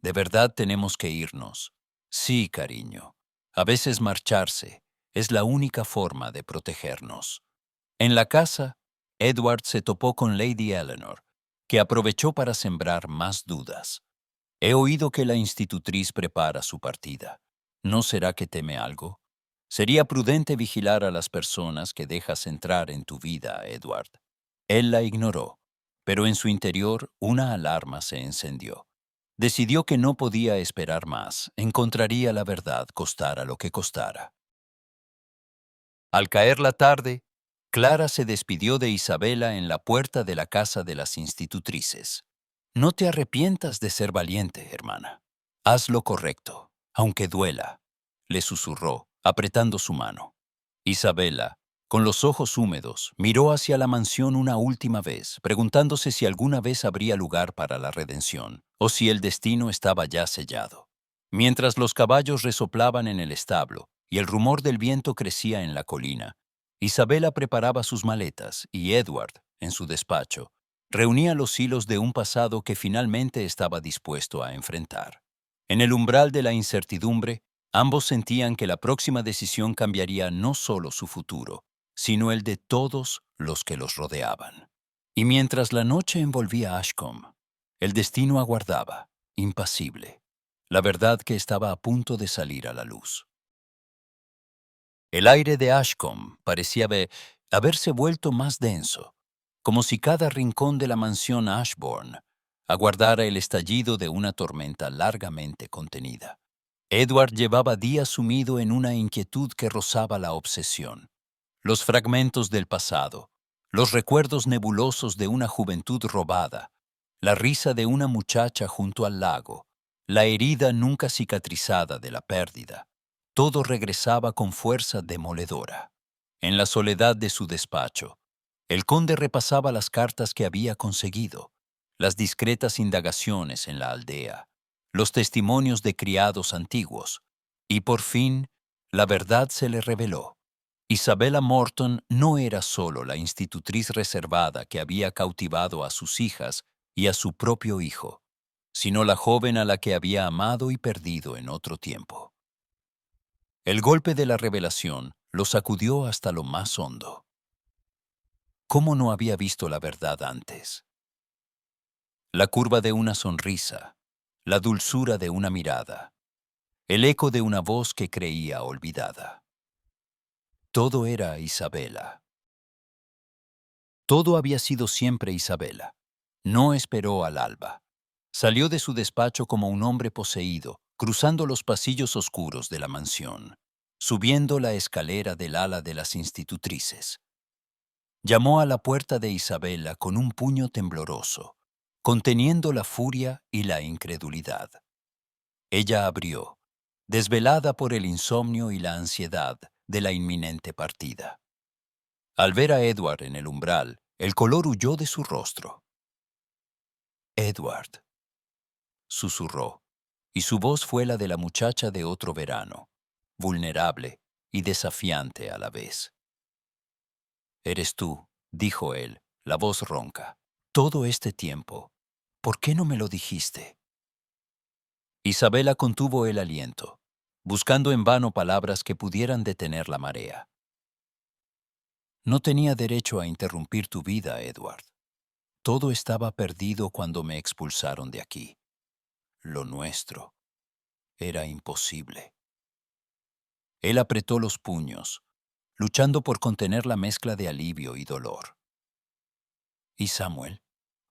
¿De verdad tenemos que irnos? Sí, cariño. A veces marcharse es la única forma de protegernos. En la casa, Edward se topó con Lady Eleanor, que aprovechó para sembrar más dudas. He oído que la institutriz prepara su partida. ¿No será que teme algo? Sería prudente vigilar a las personas que dejas entrar en tu vida, Edward. Él la ignoró, pero en su interior una alarma se encendió. Decidió que no podía esperar más, encontraría la verdad costara lo que costara. Al caer la tarde, Clara se despidió de Isabela en la puerta de la casa de las institutrices. No te arrepientas de ser valiente, hermana. Haz lo correcto, aunque duela, le susurró, apretando su mano. Isabela, con los ojos húmedos, miró hacia la mansión una última vez, preguntándose si alguna vez habría lugar para la redención, o si el destino estaba ya sellado. Mientras los caballos resoplaban en el establo y el rumor del viento crecía en la colina, Isabela preparaba sus maletas y Edward, en su despacho, reunía los hilos de un pasado que finalmente estaba dispuesto a enfrentar. En el umbral de la incertidumbre, ambos sentían que la próxima decisión cambiaría no solo su futuro, sino el de todos los que los rodeaban. Y mientras la noche envolvía Ashcombe, el destino aguardaba, impasible, la verdad que estaba a punto de salir a la luz. El aire de Ashcombe parecía haberse vuelto más denso, como si cada rincón de la mansión Ashbourne aguardara el estallido de una tormenta largamente contenida. Edward llevaba días sumido en una inquietud que rozaba la obsesión. Los fragmentos del pasado, los recuerdos nebulosos de una juventud robada, la risa de una muchacha junto al lago, la herida nunca cicatrizada de la pérdida, todo regresaba con fuerza demoledora. En la soledad de su despacho, el conde repasaba las cartas que había conseguido, las discretas indagaciones en la aldea, los testimonios de criados antiguos, y por fin la verdad se le reveló. Isabella Morton no era solo la institutriz reservada que había cautivado a sus hijas y a su propio hijo, sino la joven a la que había amado y perdido en otro tiempo. El golpe de la revelación lo sacudió hasta lo más hondo. ¿Cómo no había visto la verdad antes? La curva de una sonrisa, la dulzura de una mirada, el eco de una voz que creía olvidada. Todo era Isabela. Todo había sido siempre Isabela. No esperó al alba. Salió de su despacho como un hombre poseído, cruzando los pasillos oscuros de la mansión, subiendo la escalera del ala de las institutrices. Llamó a la puerta de Isabela con un puño tembloroso, conteniendo la furia y la incredulidad. Ella abrió, desvelada por el insomnio y la ansiedad de la inminente partida. Al ver a Edward en el umbral, el color huyó de su rostro. «Edward», susurró, y su voz fue la de la muchacha de otro verano, vulnerable y desafiante a la vez. «Eres tú», dijo él, la voz ronca. «Todo este tiempo, ¿por qué no me lo dijiste?» Isabela contuvo el aliento, buscando en vano palabras que pudieran detener la marea. «No tenía derecho a interrumpir tu vida, Edward. Todo estaba perdido cuando me expulsaron de aquí. Lo nuestro era imposible». Él apretó los puños, luchando por contener la mezcla de alivio y dolor. «¿Y Samuel?»,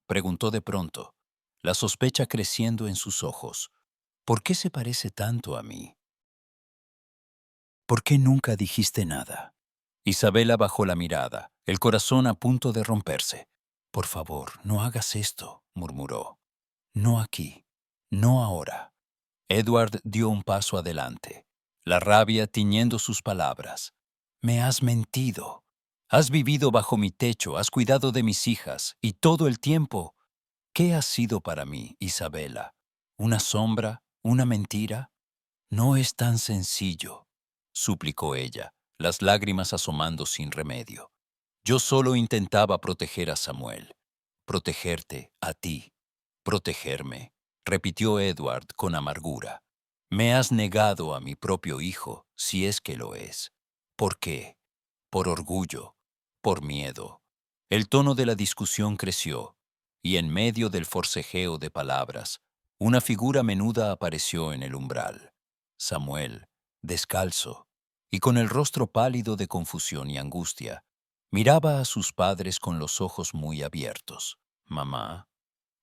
preguntó de pronto, la sospecha creciendo en sus ojos. «¿Por qué se parece tanto a mí? ¿Por qué nunca dijiste nada?» Isabela bajó la mirada, el corazón a punto de romperse. «Por favor, no hagas esto», murmuró. «No aquí, no ahora». Edward dio un paso adelante, la rabia tiñendo sus palabras. «Me has mentido. Has vivido bajo mi techo, has cuidado de mis hijas, y todo el tiempo. ¿Qué has sido para mí, Isabela? ¿Una sombra? ¿Una mentira?» «No es tan sencillo», suplicó ella, las lágrimas asomando sin remedio. «Yo solo intentaba proteger a Samuel, protegerte a ti, protegerme», repitió Edward con amargura. «Me has negado a mi propio hijo, si es que lo es. ¿Por qué? Por orgullo, por miedo». El tono de la discusión creció, y en medio del forcejeo de palabras, una figura menuda apareció en el umbral. Samuel, descalzo, y con el rostro pálido de confusión y angustia, miraba a sus padres con los ojos muy abiertos. «Mamá,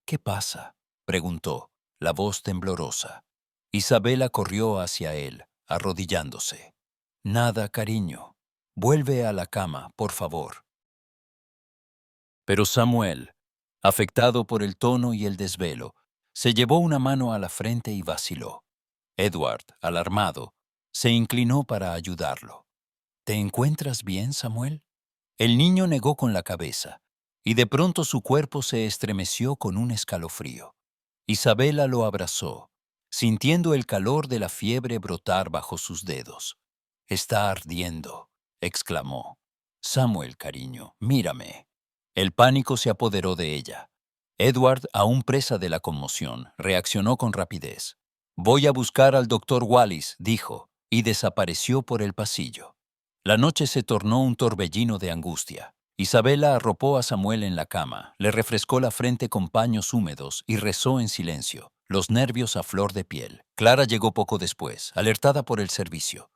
¿qué pasa?», preguntó, la voz temblorosa. Isabela corrió hacia él, arrodillándose. «Nada, cariño. Vuelve a la cama, por favor». Pero Samuel, afectado por el tono y el desvelo, se llevó una mano a la frente y vaciló. Edward, alarmado, se inclinó para ayudarlo. «¿Te encuentras bien, Samuel?». El niño negó con la cabeza, y de pronto su cuerpo se estremeció con un escalofrío. Isabela lo abrazó, sintiendo el calor de la fiebre brotar bajo sus dedos. «Está ardiendo», exclamó. «Samuel, cariño, mírame». El pánico se apoderó de ella. Edward, aún presa de la conmoción, reaccionó con rapidez. «Voy a buscar al doctor Wallis», dijo, y desapareció por el pasillo. La noche se tornó un torbellino de angustia. Isabela arropó a Samuel en la cama, le refrescó la frente con paños húmedos y rezó en silencio, los nervios a flor de piel. Clara llegó poco después, alertada por el servicio.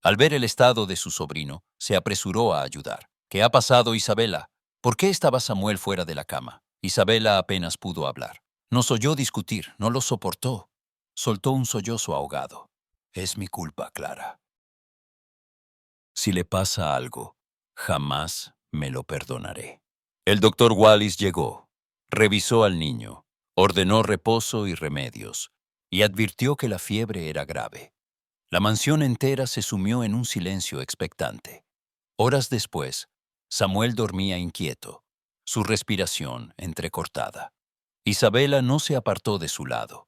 Al ver el estado de su sobrino, se apresuró a ayudar. «¿Qué ha pasado, Isabela? ¿Por qué estaba Samuel fuera de la cama?». Isabela apenas pudo hablar. Nos oyó discutir, no lo soportó. Soltó un sollozo ahogado. «Es mi culpa, Clara. Si le pasa algo, jamás me lo perdonaré». El doctor Wallis llegó, revisó al niño, ordenó reposo y remedios, y advirtió que la fiebre era grave. La mansión entera se sumió en un silencio expectante. Horas después, Samuel dormía inquieto, su respiración entrecortada. Isabela no se apartó de su lado.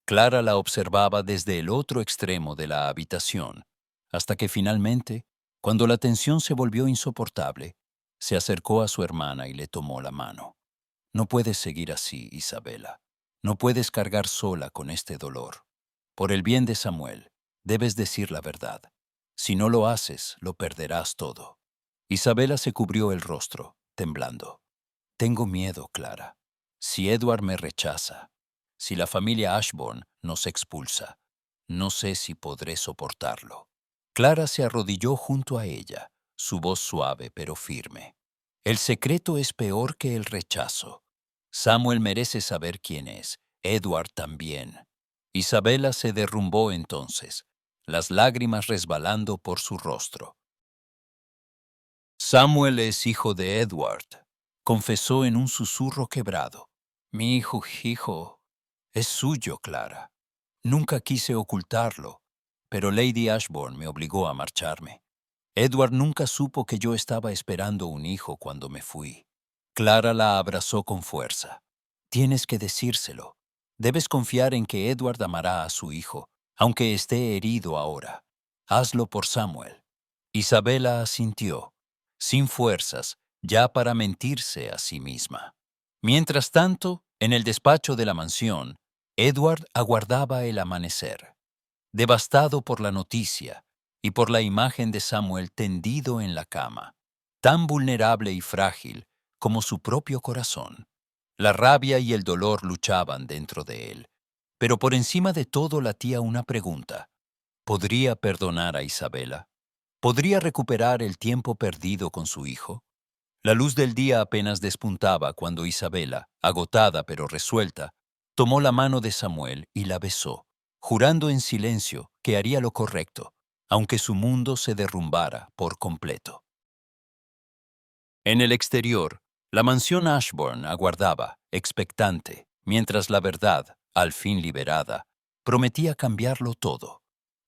Clara la observaba desde el otro extremo de la habitación, hasta que finalmente, cuando la tensión se volvió insoportable, se acercó a su hermana y le tomó la mano. «No puedes seguir así, Isabela. No puedes cargar sola con este dolor. Por el bien de Samuel, debes decir la verdad. Si no lo haces, lo perderás todo». Isabela se cubrió el rostro, temblando. «Tengo miedo, Clara. Si Edward me rechaza, si la familia Ashbourne nos expulsa, no sé si podré soportarlo». Clara se arrodilló junto a ella, su voz suave pero firme. «El secreto es peor que el rechazo. Samuel merece saber quién es, Edward también». Isabela se derrumbó entonces, las lágrimas resbalando por su rostro. «Samuel es hijo de Edward», confesó en un susurro quebrado. «Mi hijo, es suyo, Clara. Nunca quise ocultarlo, pero Lady Ashbourne me obligó a marcharme. Edward nunca supo que yo estaba esperando un hijo cuando me fui». Clara la abrazó con fuerza. «Tienes que decírselo. Debes confiar en que Edward amará a su hijo, aunque esté herido ahora. Hazlo por Samuel». Isabela asintió, sin fuerzas, ya para mentirse a sí misma. Mientras tanto, en el despacho de la mansión, Edward aguardaba el amanecer. Devastado por la noticia y por la imagen de Samuel tendido en la cama, tan vulnerable y frágil como su propio corazón. La rabia y el dolor luchaban dentro de él, pero por encima de todo latía una pregunta. ¿Podría perdonar a Isabela? ¿Podría recuperar el tiempo perdido con su hijo? La luz del día apenas despuntaba cuando Isabela, agotada pero resuelta, tomó la mano de Samuel y la besó, jurando en silencio que haría lo correcto, aunque su mundo se derrumbara por completo. En el exterior, la mansión Ashbourne aguardaba, expectante, mientras la verdad, al fin liberada, prometía cambiarlo todo.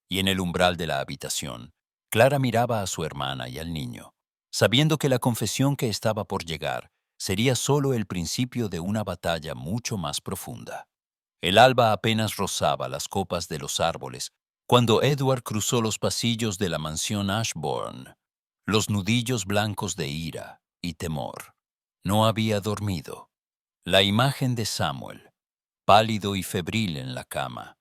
Y en el umbral de la habitación, Clara miraba a su hermana y al niño, sabiendo que la confesión que estaba por llegar sería solo el principio de una batalla mucho más profunda. El alba apenas rozaba las copas de los árboles cuando Edward cruzó los pasillos de la mansión Ashbourne, los nudillos blancos de ira y temor. No había dormido. La imagen de Samuel, pálido y febril en la cama,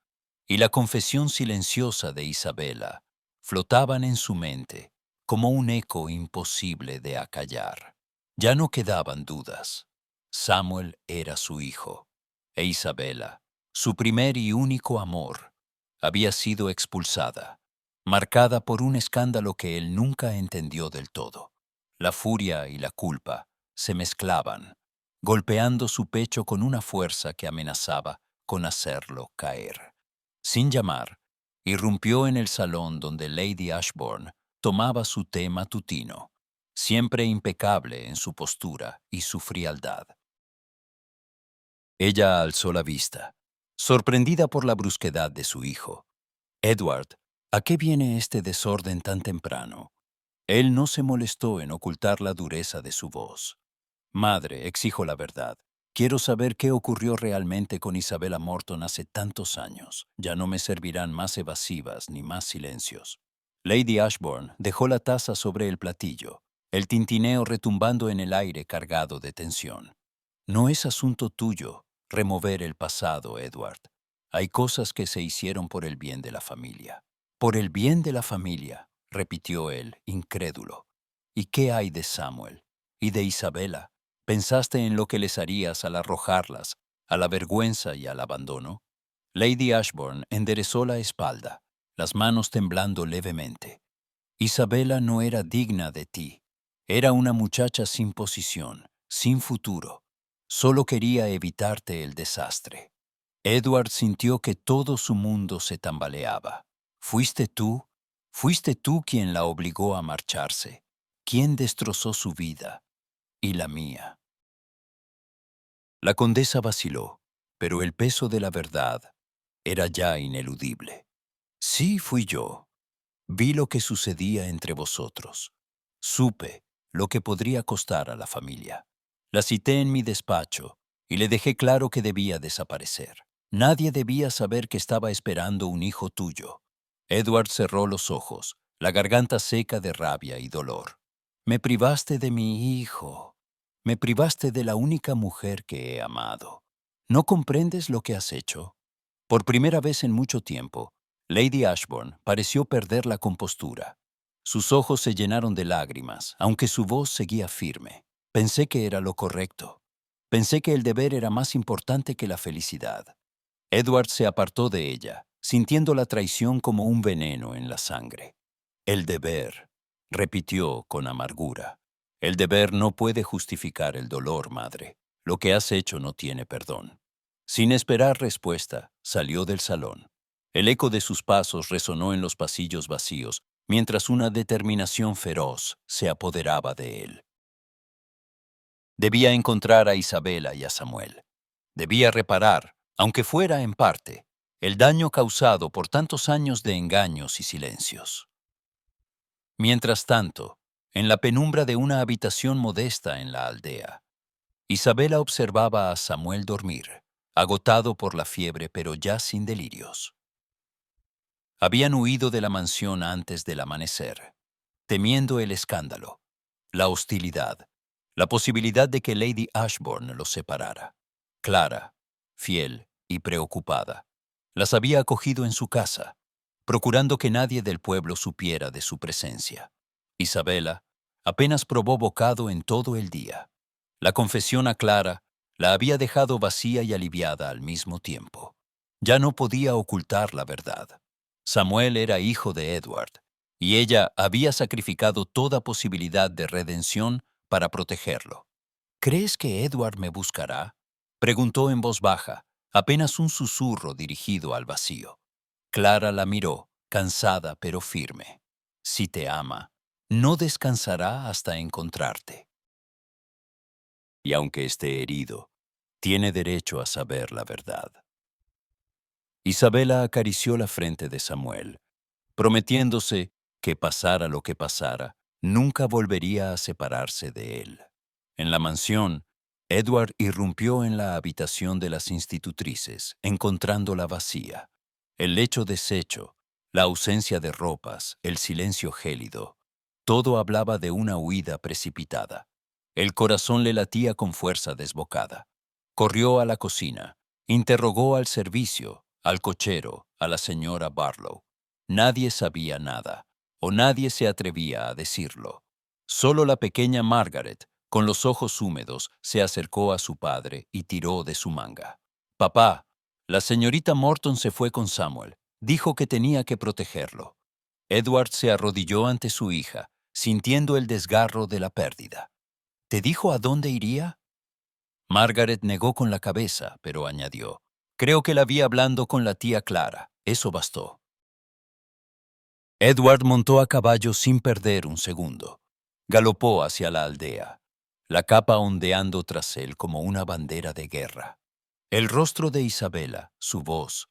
y la confesión silenciosa de Isabela flotaban en su mente como un eco imposible de acallar. Ya no quedaban dudas. Samuel era su hijo, e Isabela, su primer y único amor, había sido expulsada, marcada por un escándalo que él nunca entendió del todo. La furia y la culpa se mezclaban, golpeando su pecho con una fuerza que amenazaba con hacerlo caer. Sin llamar, irrumpió en el salón donde Lady Ashbourne tomaba su té matutino, siempre impecable en su postura y su frialdad. Ella alzó la vista, sorprendida por la brusquedad de su hijo. «Edward, ¿a qué viene este desorden tan temprano?» Él no se molestó en ocultar la dureza de su voz. «Madre, exijo la verdad. Quiero saber qué ocurrió realmente con Isabella Morton hace tantos años. Ya no me servirán más evasivas ni más silencios». Lady Ashbourne dejó la taza sobre el platillo, el tintineo retumbando en el aire cargado de tensión. «No es asunto tuyo remover el pasado, Edward. Hay cosas que se hicieron por el bien de la familia». «Por el bien de la familia», repitió él, incrédulo. «¿Y qué hay de Samuel? ¿Y de Isabella? ¿Pensaste en lo que les harías al arrojarlas, a la vergüenza y al abandono?» Lady Ashbourne enderezó la espalda, las manos temblando levemente. «Isabella no era digna de ti. Era una muchacha sin posición, sin futuro. Solo quería evitarte el desastre». Edward sintió que todo su mundo se tambaleaba. «¿Fuiste tú? ¿Fuiste tú quien la obligó a marcharse? ¿Quién destrozó su vida? Y la mía». La condesa vaciló, pero el peso de la verdad era ya ineludible. «Sí, fui yo. Vi lo que sucedía entre vosotros. Supe lo que podría costar a la familia. La cité en mi despacho y le dejé claro que debía desaparecer. Nadie debía saber que estaba esperando un hijo tuyo». Edward cerró los ojos, la garganta seca de rabia y dolor. «Me privaste de mi hijo. Me privaste de la única mujer que he amado. ¿No comprendes lo que has hecho?» Por primera vez en mucho tiempo, Lady Ashbourne pareció perder la compostura. Sus ojos se llenaron de lágrimas, aunque su voz seguía firme. «Pensé que era lo correcto. Pensé que el deber era más importante que la felicidad». Edward se apartó de ella, sintiendo la traición como un veneno en la sangre. «El deber», repitió con amargura. «El deber no puede justificar el dolor, madre. Lo que has hecho no tiene perdón». Sin esperar respuesta, salió del salón. El eco de sus pasos resonó en los pasillos vacíos, mientras una determinación feroz se apoderaba de él. Debía encontrar a Isabella y a Samuel. Debía reparar, aunque fuera en parte, el daño causado por tantos años de engaños y silencios. Mientras tanto, en la penumbra de una habitación modesta en la aldea, Isabella observaba a Samuel dormir, agotado por la fiebre pero ya sin delirios. Habían huido de la mansión antes del amanecer, temiendo el escándalo, la hostilidad, la posibilidad de que Lady Ashbourne los separara. Clara, fiel y preocupada, las había acogido en su casa, procurando que nadie del pueblo supiera de su presencia. Isabella apenas probó bocado en todo el día. La confesión a Clara la había dejado vacía y aliviada al mismo tiempo. Ya no podía ocultar la verdad. Samuel era hijo de Edward, y ella había sacrificado toda posibilidad de redención para protegerlo. «¿Crees que Edward me buscará?», preguntó en voz baja, apenas un susurro dirigido al vacío. Clara la miró, cansada pero firme. «Si te ama, no descansará hasta encontrarte. Y aunque esté herido, tiene derecho a saber la verdad». Isabella acarició la frente de Samuel, prometiéndose que pasara lo que pasara, nunca volvería a separarse de él. En la mansión, Edward irrumpió en la habitación de las institutrices, encontrándola vacía. El lecho deshecho, la ausencia de ropas, el silencio gélido, todo hablaba de una huida precipitada. El corazón le latía con fuerza desbocada. Corrió a la cocina, interrogó al servicio, al cochero, a la señora Barlow. Nadie sabía nada, o nadie se atrevía a decirlo. Solo la pequeña Margaret, con los ojos húmedos, se acercó a su padre y tiró de su manga. «Papá, la señorita Morton se fue con Samuel. Dijo que tenía que protegerlo». Edward se arrodilló ante su hija, sintiendo el desgarro de la pérdida. «¿Te dijo a dónde iría?». Margaret negó con la cabeza, pero añadió: Creo que la vi hablando con la tía Clara. Eso bastó. Edward montó a caballo sin perder un segundo. Galopó hacia la aldea, la capa ondeando tras él como una bandera de guerra. El rostro de Isabela, su voz,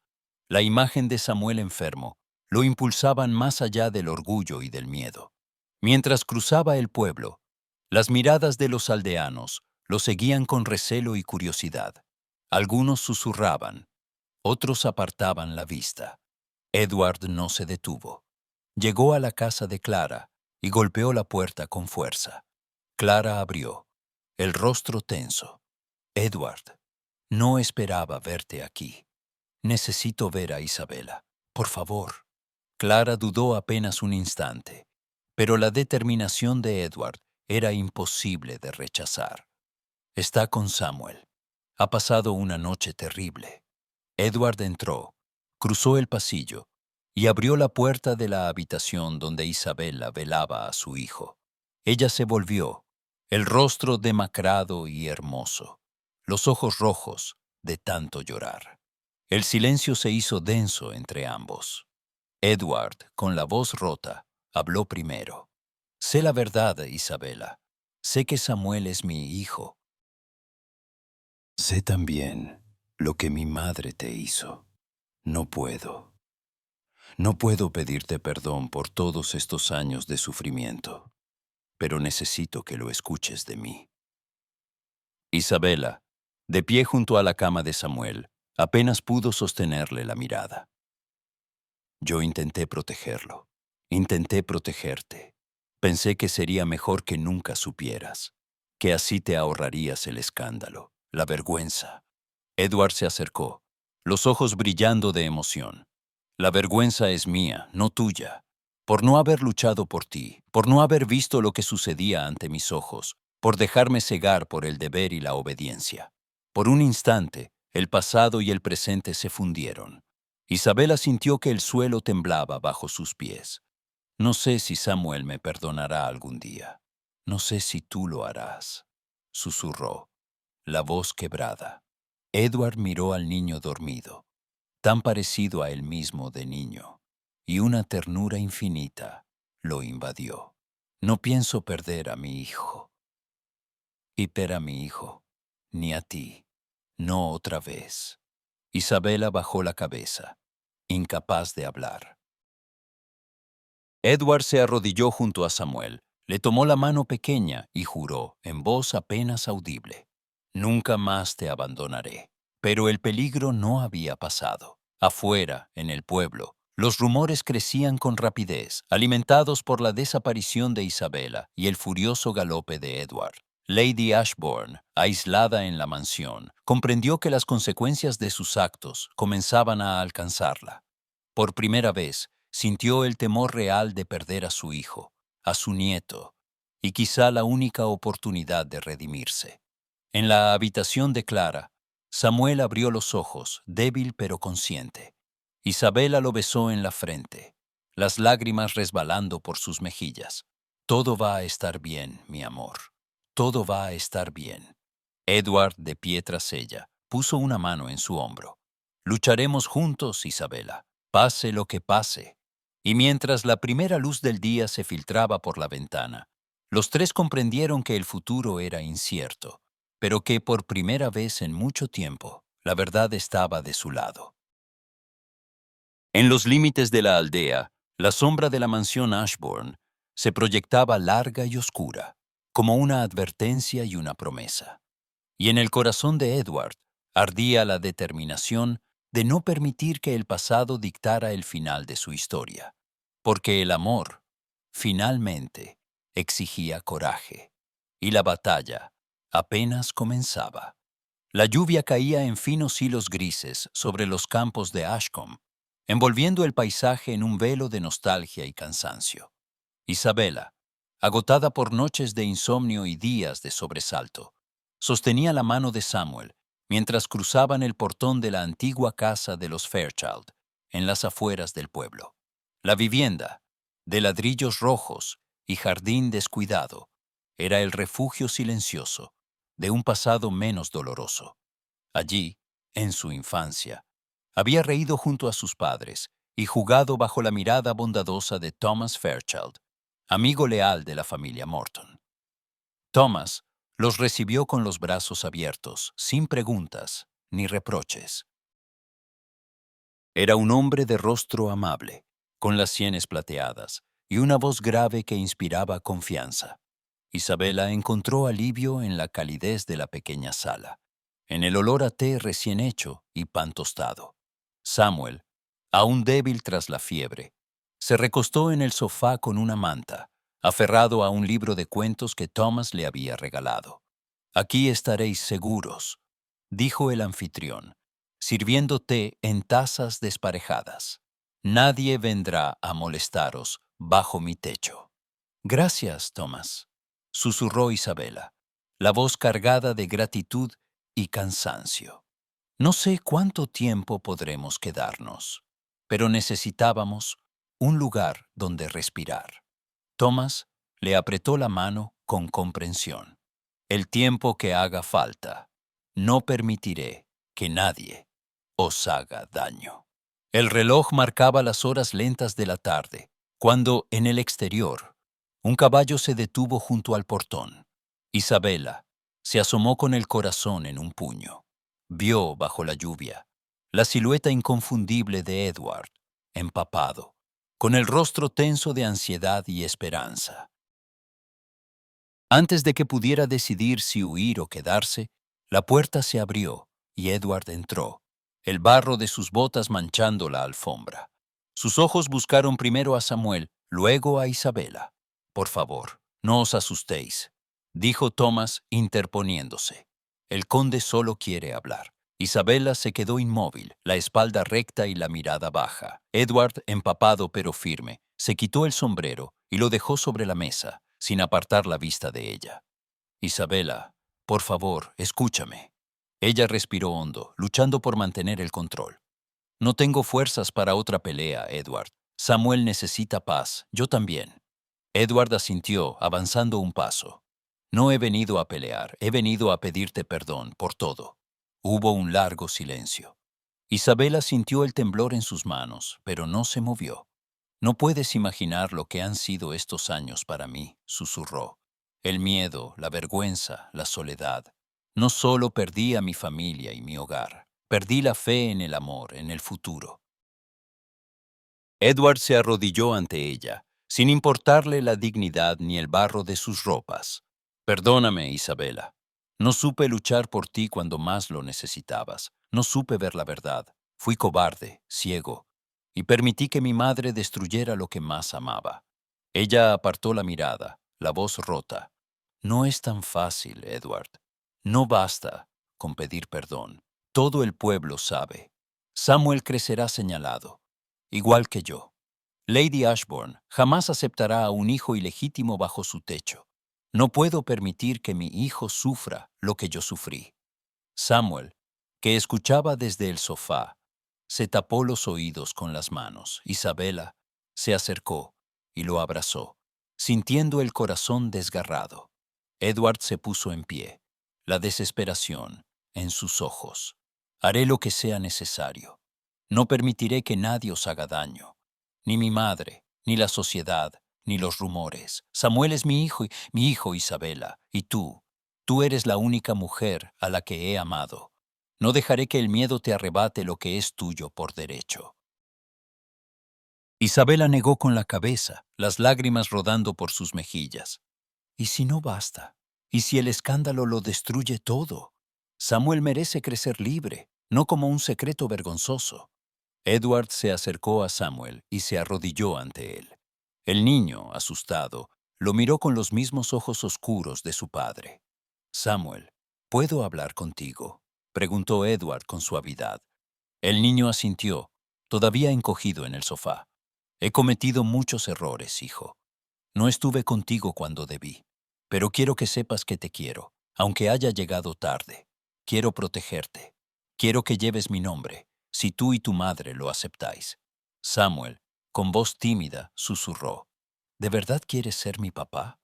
la imagen de Samuel enfermo, lo impulsaban más allá del orgullo y del miedo. Mientras cruzaba el pueblo, las miradas de los aldeanos lo seguían con recelo y curiosidad. Algunos susurraban, otros apartaban la vista. Edward no se detuvo. Llegó a la casa de Clara y golpeó la puerta con fuerza. Clara abrió, el rostro tenso. Edward, no esperaba verte aquí. Necesito ver a Isabela. Por favor. Clara dudó apenas un instante, pero la determinación de Edward era imposible de rechazar. Está con Samuel. Ha pasado una noche terrible. Edward entró, cruzó el pasillo y abrió la puerta de la habitación donde Isabela velaba a su hijo. Ella se volvió, el rostro demacrado y hermoso, los ojos rojos de tanto llorar. El silencio se hizo denso entre ambos. Edward, con la voz rota, habló primero. Sé la verdad, Isabela. Sé que Samuel es mi hijo. Sé también lo que mi madre te hizo. No puedo. No puedo pedirte perdón por todos estos años de sufrimiento, pero necesito que lo escuches de mí. Isabela, de pie junto a la cama de Samuel, apenas pudo sostenerle la mirada. Yo intenté protegerlo. Intenté protegerte. Pensé que sería mejor que nunca supieras, que así te ahorrarías el escándalo, la vergüenza. Edward se acercó, los ojos brillando de emoción. La vergüenza es mía, no tuya. Por no haber luchado por ti, por no haber visto lo que sucedía ante mis ojos, por dejarme cegar por el deber y la obediencia. Por un instante, el pasado y el presente se fundieron. Isabela sintió que el suelo temblaba bajo sus pies. No sé si Samuel me perdonará algún día. No sé si tú lo harás, susurró, la voz quebrada. Edward miró al niño dormido, tan parecido a él mismo de niño, y una ternura infinita lo invadió. No pienso perder a mi hijo. Y per a mi hijo, ni a ti, no otra vez. Isabela bajó la cabeza, incapaz de hablar. Edward se arrodilló junto a Samuel, le tomó la mano pequeña y juró, en voz apenas audible, «Nunca más te abandonaré». Pero el peligro no había pasado. Afuera, en el pueblo, los rumores crecían con rapidez, alimentados por la desaparición de Isabela y el furioso galope de Edward. Lady Ashbourne, aislada en la mansión, comprendió que las consecuencias de sus actos comenzaban a alcanzarla. Por primera vez, sintió el temor real de perder a su hijo, a su nieto, y quizá la única oportunidad de redimirse. En la habitación de Clara, Samuel abrió los ojos, débil pero consciente. Isabela lo besó en la frente, las lágrimas resbalando por sus mejillas. Todo va a estar bien, mi amor. Todo va a estar bien. Edward, de pie tras ella, puso una mano en su hombro. Lucharemos juntos, Isabela, pase lo que pase. Y mientras la primera luz del día se filtraba por la ventana, los tres comprendieron que el futuro era incierto, pero que por primera vez en mucho tiempo, la verdad estaba de su lado. En los límites de la aldea, la sombra de la mansión Ashbourne se proyectaba larga y oscura, como una advertencia y una promesa. Y en el corazón de Edward ardía la determinación de no permitir que el pasado dictara el final de su historia, porque el amor, finalmente, exigía coraje, y la batalla apenas comenzaba. La lluvia caía en finos hilos grises sobre los campos de Ashcombe, envolviendo el paisaje en un velo de nostalgia y cansancio. Isabela, agotada por noches de insomnio y días de sobresalto, sostenía la mano de Samuel mientras cruzaban el portón de la antigua casa de los Fairchild, en las afueras del pueblo. La vivienda, de ladrillos rojos y jardín descuidado, era el refugio silencioso de un pasado menos doloroso. Allí, en su infancia, había reído junto a sus padres y jugado bajo la mirada bondadosa de Thomas Fairchild, amigo leal de la familia Morton. Thomas los recibió con los brazos abiertos, sin preguntas ni reproches. Era un hombre de rostro amable, con las sienes plateadas y una voz grave que inspiraba confianza. Isabela encontró alivio en la calidez de la pequeña sala, en el olor a té recién hecho y pan tostado. Samuel, aún débil tras la fiebre, se recostó en el sofá con una manta, aferrado a un libro de cuentos que Thomas le había regalado. «Aquí estaréis seguros», dijo el anfitrión, sirviendo té en tazas desparejadas. «Nadie vendrá a molestaros bajo mi techo». «Gracias, Thomas», susurró Isabela, la voz cargada de gratitud y cansancio. «No sé cuánto tiempo podremos quedarnos, pero necesitábamos un lugar donde respirar». Thomas le apretó la mano con comprensión. «El tiempo que haga falta. No permitiré que nadie os haga daño». El reloj marcaba las horas lentas de la tarde, cuando, en el exterior, un caballo se detuvo junto al portón. Isabela se asomó con el corazón en un puño. Vio, bajo la lluvia, la silueta inconfundible de Edward, empapado, con el rostro tenso de ansiedad y esperanza. Antes de que pudiera decidir si huir o quedarse, la puerta se abrió y Edward entró, el barro de sus botas manchando la alfombra. Sus ojos buscaron primero a Samuel, luego a Isabela. «Por favor, no os asustéis», dijo Thomas interponiéndose. «El conde solo quiere hablar». Isabela se quedó inmóvil, la espalda recta y la mirada baja. Edward, empapado pero firme, se quitó el sombrero y lo dejó sobre la mesa, sin apartar la vista de ella. «Isabela, por favor, escúchame». Ella respiró hondo, luchando por mantener el control. «No tengo fuerzas para otra pelea, Edward. Samuel necesita paz, yo también». Edward asintió, avanzando un paso. «No he venido a pelear, he venido a pedirte perdón por todo». Hubo un largo silencio. Isabela sintió el temblor en sus manos, pero no se movió. «No puedes imaginar lo que han sido estos años para mí», susurró. «El miedo, la vergüenza, la soledad. No solo perdí a mi familia y mi hogar, perdí la fe en el amor, en el futuro». Edward se arrodilló ante ella, sin importarle la dignidad ni el barro de sus ropas. «Perdóname, Isabela. No supe luchar por ti cuando más lo necesitabas. No supe ver la verdad. Fui cobarde, ciego, y permití que mi madre destruyera lo que más amaba». Ella apartó la mirada, la voz rota. «No es tan fácil, Edward. No basta con pedir perdón. Todo el pueblo sabe. Samuel crecerá señalado, igual que yo. Lady Ashbourne jamás aceptará a un hijo ilegítimo bajo su techo. No puedo permitir que mi hijo sufra lo que yo sufrí». Samuel, que escuchaba desde el sofá, se tapó los oídos con las manos. Isabela se acercó y lo abrazó, sintiendo el corazón desgarrado. Edward se puso en pie, la desesperación en sus ojos. «Haré lo que sea necesario. No permitiré que nadie os haga daño. Ni mi madre, ni la sociedad, ni los rumores. Samuel es mi hijo Isabela, y tú eres la única mujer a la que he amado. No dejaré que el miedo te arrebate lo que es tuyo por derecho». Isabela negó con la cabeza, las lágrimas rodando por sus mejillas. «¿Y si no basta? ¿Y si el escándalo lo destruye todo? Samuel merece crecer libre, no como un secreto vergonzoso». Edward se acercó a Samuel y se arrodilló ante él. El niño, asustado, lo miró con los mismos ojos oscuros de su padre. «Samuel, ¿puedo hablar contigo?», preguntó Edward con suavidad. El niño asintió, todavía encogido en el sofá. «He cometido muchos errores, hijo. No estuve contigo cuando debí, pero quiero que sepas que te quiero, aunque haya llegado tarde. Quiero protegerte. Quiero que lleves mi nombre, si tú y tu madre lo aceptáis». Samuel, con voz tímida, susurró. «¿De verdad quieres ser mi papá?».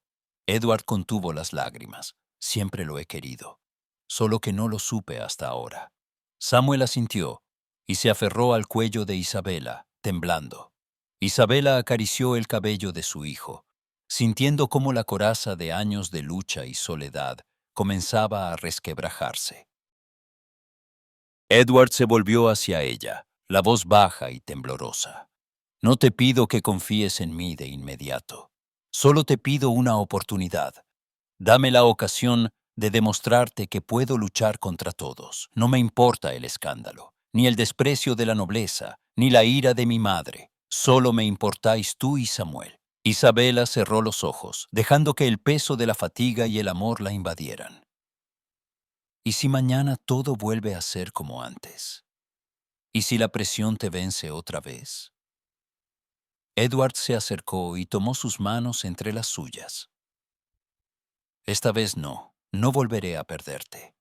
Edward contuvo las lágrimas. «Siempre lo he querido, solo que no lo supe hasta ahora». Samuel asintió y se aferró al cuello de Isabela, temblando. Isabela acarició el cabello de su hijo, sintiendo cómo la coraza de años de lucha y soledad comenzaba a resquebrajarse. Edward se volvió hacia ella, la voz baja y temblorosa. No te pido que confíes en mí de inmediato. Solo te pido una oportunidad. Dame la ocasión de demostrarte que puedo luchar contra todos. No me importa el escándalo, ni el desprecio de la nobleza, ni la ira de mi madre. Solo me importáis tú y Samuel. Isabela cerró los ojos, dejando que el peso de la fatiga y el amor la invadieran. ¿Y si mañana todo vuelve a ser como antes? ¿Y si la presión te vence otra vez? Edward se acercó y tomó sus manos entre las suyas. Esta vez no volveré a perderte.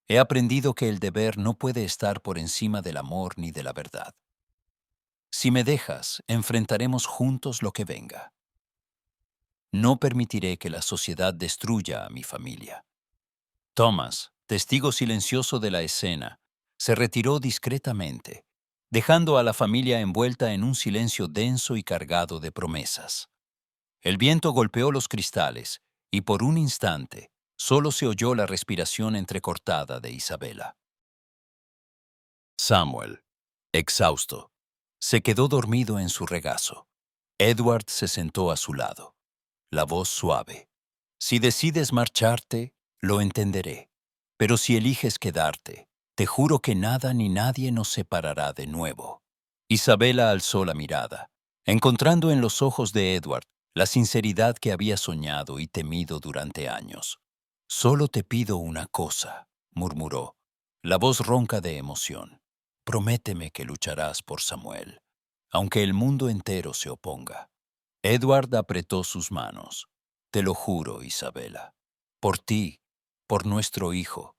He aprendido que el deber no puede estar por encima del amor ni de la verdad. Si me dejas, enfrentaremos juntos lo que venga. No permitiré que la sociedad destruya a mi familia. Thomas, testigo silencioso de la escena, se retiró discretamente, dejando a la familia envuelta en un silencio denso y cargado de promesas. El viento golpeó los cristales y por un instante solo se oyó la respiración entrecortada de Isabela. Samuel, exhausto, se quedó dormido en su regazo. Edward se sentó a su lado, la voz suave. Si decides marcharte, lo entenderé. Pero si eliges quedarte, te juro que nada ni nadie nos separará de nuevo. Isabela alzó la mirada, encontrando en los ojos de Edward la sinceridad que había soñado y temido durante años. Solo te pido una cosa, murmuró, la voz ronca de emoción. Prométeme que lucharás por Samuel, aunque el mundo entero se oponga. Edward apretó sus manos. Te lo juro, Isabela. Por ti, por nuestro hijo,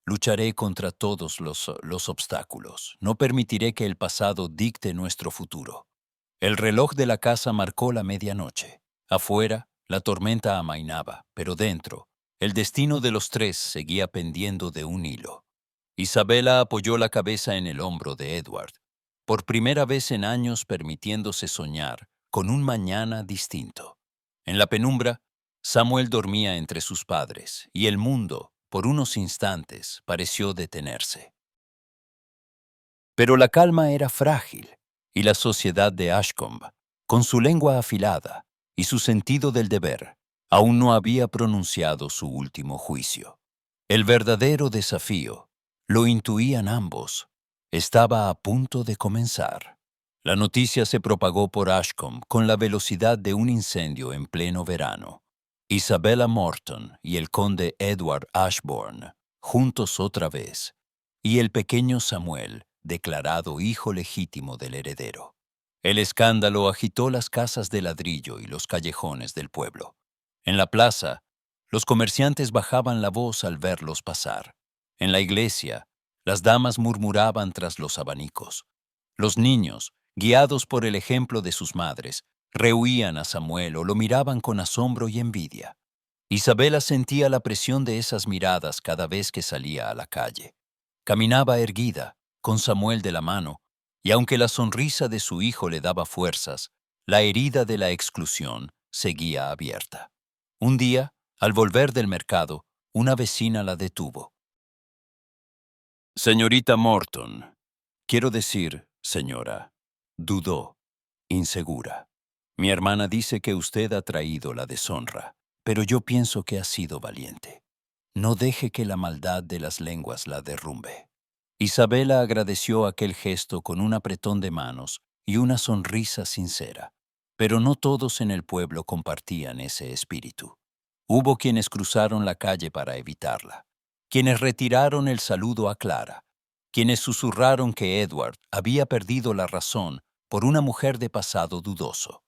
lucharé contra todos los obstáculos. No permitiré que el pasado dicte nuestro futuro. El reloj de la casa marcó la medianoche. Afuera, la tormenta amainaba, pero dentro, el destino de los tres seguía pendiendo de un hilo. Isabela apoyó la cabeza en el hombro de Edward, por primera vez en años permitiéndose soñar con un mañana distinto. En la penumbra, Samuel dormía entre sus padres y el mundo, por unos instantes, pareció detenerse. Pero la calma era frágil y la sociedad de Ashcombe, con su lengua afilada y su sentido del deber, aún no había pronunciado su último juicio. El verdadero desafío, lo intuían ambos, estaba a punto de comenzar. La noticia se propagó por Ashcombe con la velocidad de un incendio en pleno verano. Isabella Morton y el conde Edward Ashbourne, juntos otra vez, y el pequeño Samuel, declarado hijo legítimo del heredero. El escándalo agitó las casas de ladrillo y los callejones del pueblo. En la plaza, los comerciantes bajaban la voz al verlos pasar. En la iglesia, las damas murmuraban tras los abanicos. Los niños, guiados por el ejemplo de sus madres, rehuían a Samuel o lo miraban con asombro y envidia. Isabela sentía la presión de esas miradas cada vez que salía a la calle. Caminaba erguida, con Samuel de la mano, y aunque la sonrisa de su hijo le daba fuerzas, la herida de la exclusión seguía abierta. Un día, al volver del mercado, una vecina la detuvo. Señorita Morton, quiero decir, señora, dudó, insegura. Mi hermana dice que usted ha traído la deshonra, pero yo pienso que ha sido valiente. No deje que la maldad de las lenguas la derrumbe. Isabela agradeció aquel gesto con un apretón de manos y una sonrisa sincera, pero no todos en el pueblo compartían ese espíritu. Hubo quienes cruzaron la calle para evitarla, quienes retiraron el saludo a Clara, quienes susurraron que Edward había perdido la razón por una mujer de pasado dudoso.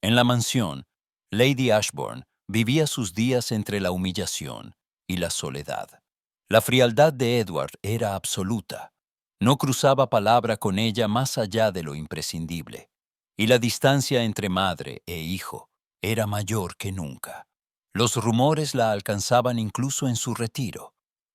En la mansión, Lady Ashbourne vivía sus días entre la humillación y la soledad. La frialdad de Edward era absoluta. No cruzaba palabra con ella más allá de lo imprescindible, y la distancia entre madre e hijo era mayor que nunca. Los rumores la alcanzaban incluso en su retiro.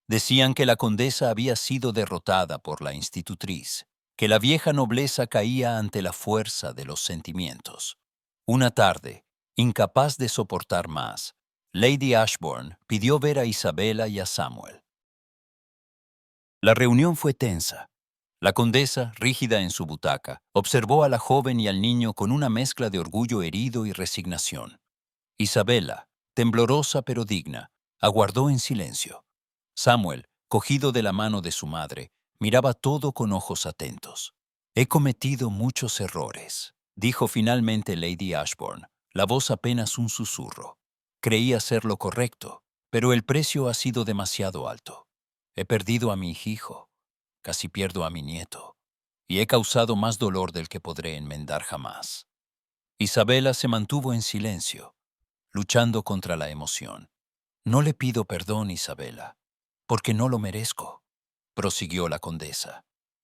Decían que la condesa había sido derrotada por la institutriz, que la vieja nobleza caía ante la fuerza de los sentimientos. Una tarde, incapaz de soportar más, Lady Ashbourne pidió ver a Isabela y a Samuel. La reunión fue tensa. La condesa, rígida en su butaca, observó a la joven y al niño con una mezcla de orgullo herido y resignación. Isabela, temblorosa pero digna, aguardó en silencio. Samuel, cogido de la mano de su madre, miraba todo con ojos atentos. «He cometido muchos errores», dijo finalmente Lady Ashbourne, la voz apenas un susurro. «Creí hacer lo correcto, pero el precio ha sido demasiado alto. He perdido a mi hijo, casi pierdo a mi nieto, y he causado más dolor del que podré enmendar jamás». Isabela se mantuvo en silencio, luchando contra la emoción. «No le pido perdón, Isabela, porque no lo merezco», prosiguió la condesa.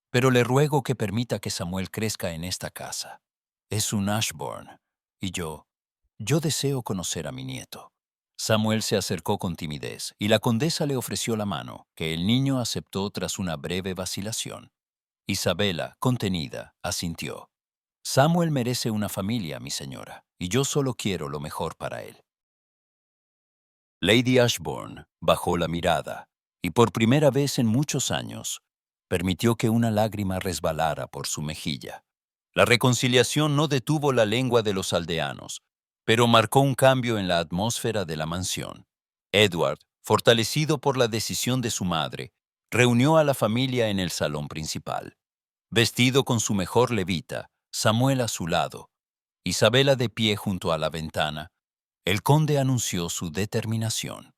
«Pero le ruego que permita que Samuel crezca en esta casa. Es un Ashbourne, y yo deseo conocer a mi nieto». Samuel se acercó con timidez, y la condesa le ofreció la mano, que el niño aceptó tras una breve vacilación. Isabela, contenida, asintió. «Samuel merece una familia, mi señora, y yo solo quiero lo mejor para él». Lady Ashbourne bajó la mirada y por primera vez en muchos años permitió que una lágrima resbalara por su mejilla. La reconciliación no detuvo la lengua de los aldeanos, pero marcó un cambio en la atmósfera de la mansión. Edward, fortalecido por la decisión de su madre, reunió a la familia en el salón principal. Vestido con su mejor levita, Samuel a su lado, Isabela de pie junto a la ventana, el conde anunció su determinación.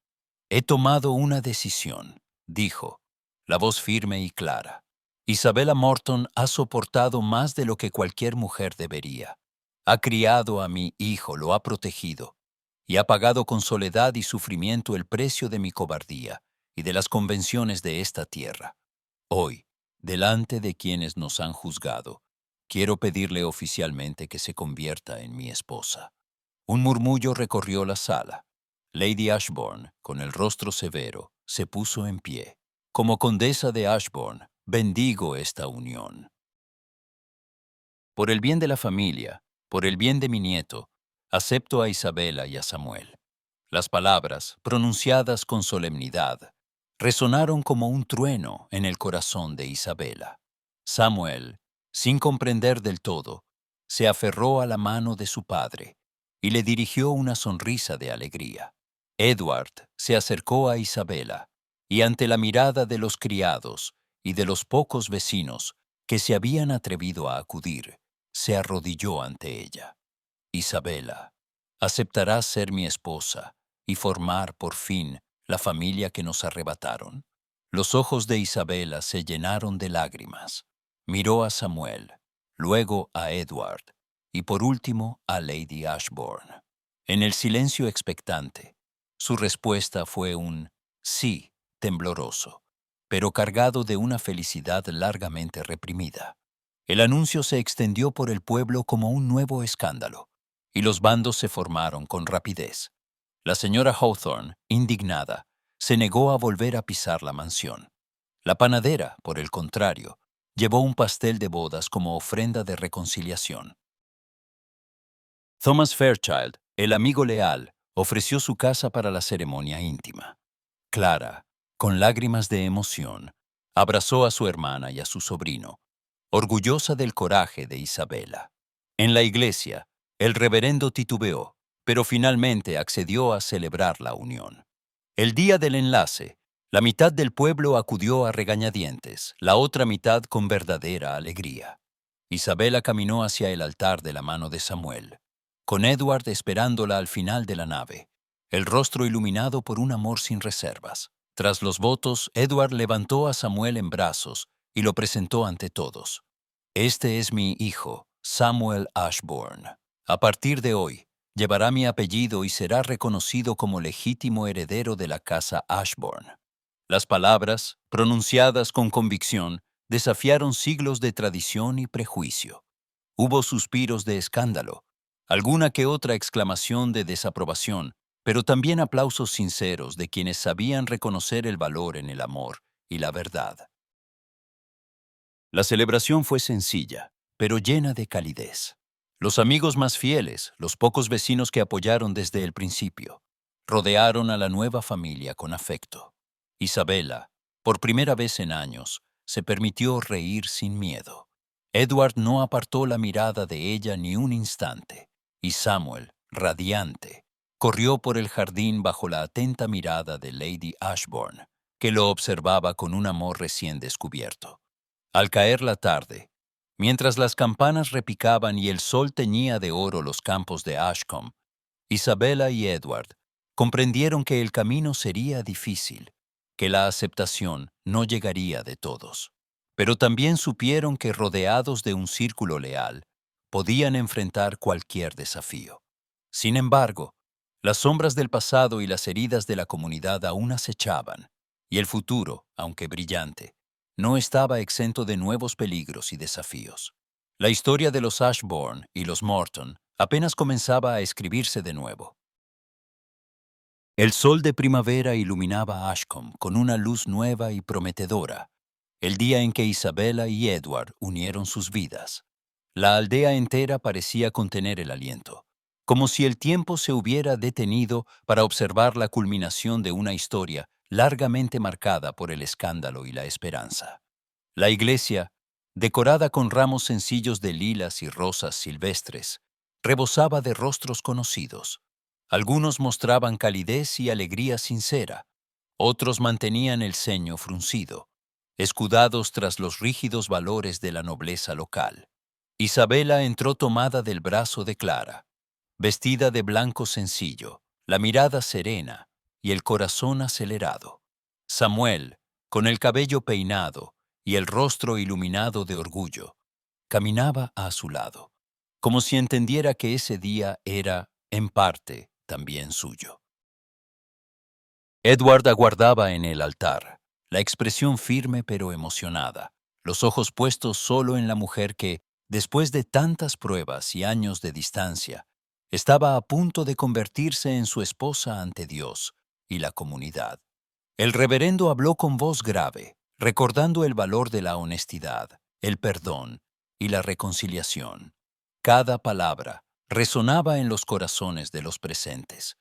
«He tomado una decisión», dijo, la voz firme y clara. «Isabella Morton ha soportado más de lo que cualquier mujer debería. Ha criado a mi hijo, lo ha protegido, y ha pagado con soledad y sufrimiento el precio de mi cobardía y de las convenciones de esta tierra. Hoy, delante de quienes nos han juzgado, quiero pedirle oficialmente que se convierta en mi esposa». Un murmullo recorrió la sala. Lady Ashbourne, con el rostro severo, se puso en pie. «Como condesa de Ashbourne, bendigo esta unión. Por el bien de la familia, por el bien de mi nieto, acepto a Isabela y a Samuel». Las palabras, pronunciadas con solemnidad, resonaron como un trueno en el corazón de Isabela. Samuel, sin comprender del todo, se aferró a la mano de su padre y le dirigió una sonrisa de alegría. Edward se acercó a Isabela y ante la mirada de los criados y de los pocos vecinos que se habían atrevido a acudir, se arrodilló ante ella. «Isabela, ¿aceptarás ser mi esposa y formar por fin la familia que nos arrebataron?» Los ojos de Isabela se llenaron de lágrimas. Miró a Samuel, luego a Edward y por último a Lady Ashbourne. En el silencio expectante, su respuesta fue un sí tembloroso, pero cargado de una felicidad largamente reprimida. El anuncio se extendió por el pueblo como un nuevo escándalo, y los bandos se formaron con rapidez. La señora Hawthorne, indignada, se negó a volver a pisar la mansión. La panadera, por el contrario, llevó un pastel de bodas como ofrenda de reconciliación. Thomas Fairchild, el amigo leal, ofreció su casa para la ceremonia íntima. Clara, con lágrimas de emoción, abrazó a su hermana y a su sobrino, orgullosa del coraje de Isabela. En la iglesia, el reverendo titubeó, pero finalmente accedió a celebrar la unión. El día del enlace, la mitad del pueblo acudió a regañadientes, la otra mitad con verdadera alegría. Isabela caminó hacia el altar de la mano de Samuel, con Edward esperándola al final de la nave, el rostro iluminado por un amor sin reservas. Tras los votos, Edward levantó a Samuel en brazos y lo presentó ante todos. «Este es mi hijo, Samuel Ashbourne. A partir de hoy, llevará mi apellido y será reconocido como legítimo heredero de la casa Ashbourne». Las palabras, pronunciadas con convicción, desafiaron siglos de tradición y prejuicio. Hubo suspiros de escándalo, alguna que otra exclamación de desaprobación, pero también aplausos sinceros de quienes sabían reconocer el valor en el amor y la verdad. La celebración fue sencilla, pero llena de calidez. Los amigos más fieles, los pocos vecinos que apoyaron desde el principio, rodearon a la nueva familia con afecto. Isabela, por primera vez en años, se permitió reír sin miedo. Edward no apartó la mirada de ella ni un instante, y Samuel, radiante, corrió por el jardín bajo la atenta mirada de Lady Ashbourne, que lo observaba con un amor recién descubierto. Al caer la tarde, mientras las campanas repicaban y el sol teñía de oro los campos de Ashcombe, Isabela y Edward comprendieron que el camino sería difícil, que la aceptación no llegaría de todos. Pero también supieron que rodeados de un círculo leal, podían enfrentar cualquier desafío. Sin embargo, las sombras del pasado y las heridas de la comunidad aún acechaban, y el futuro, aunque brillante, no estaba exento de nuevos peligros y desafíos. La historia de los Ashbourne y los Morton apenas comenzaba a escribirse de nuevo. El sol de primavera iluminaba Ashcombe con una luz nueva y prometedora, el día en que Isabela y Edward unieron sus vidas. La aldea entera parecía contener el aliento, como si el tiempo se hubiera detenido para observar la culminación de una historia largamente marcada por el escándalo y la esperanza. La iglesia, decorada con ramos sencillos de lilas y rosas silvestres, rebosaba de rostros conocidos. Algunos mostraban calidez y alegría sincera, otros mantenían el ceño fruncido, escudados tras los rígidos valores de la nobleza local. Isabela entró tomada del brazo de Clara, vestida de blanco sencillo, la mirada serena y el corazón acelerado. Samuel, con el cabello peinado y el rostro iluminado de orgullo, caminaba a su lado, como si entendiera que ese día era, en parte, también suyo. Edward aguardaba en el altar, la expresión firme pero emocionada, los ojos puestos solo en la mujer que, después de tantas pruebas y años de distancia, estaba a punto de convertirse en su esposa ante Dios y la comunidad. El reverendo habló con voz grave, recordando el valor de la honestidad, el perdón y la reconciliación. Cada palabra resonaba en los corazones de los presentes,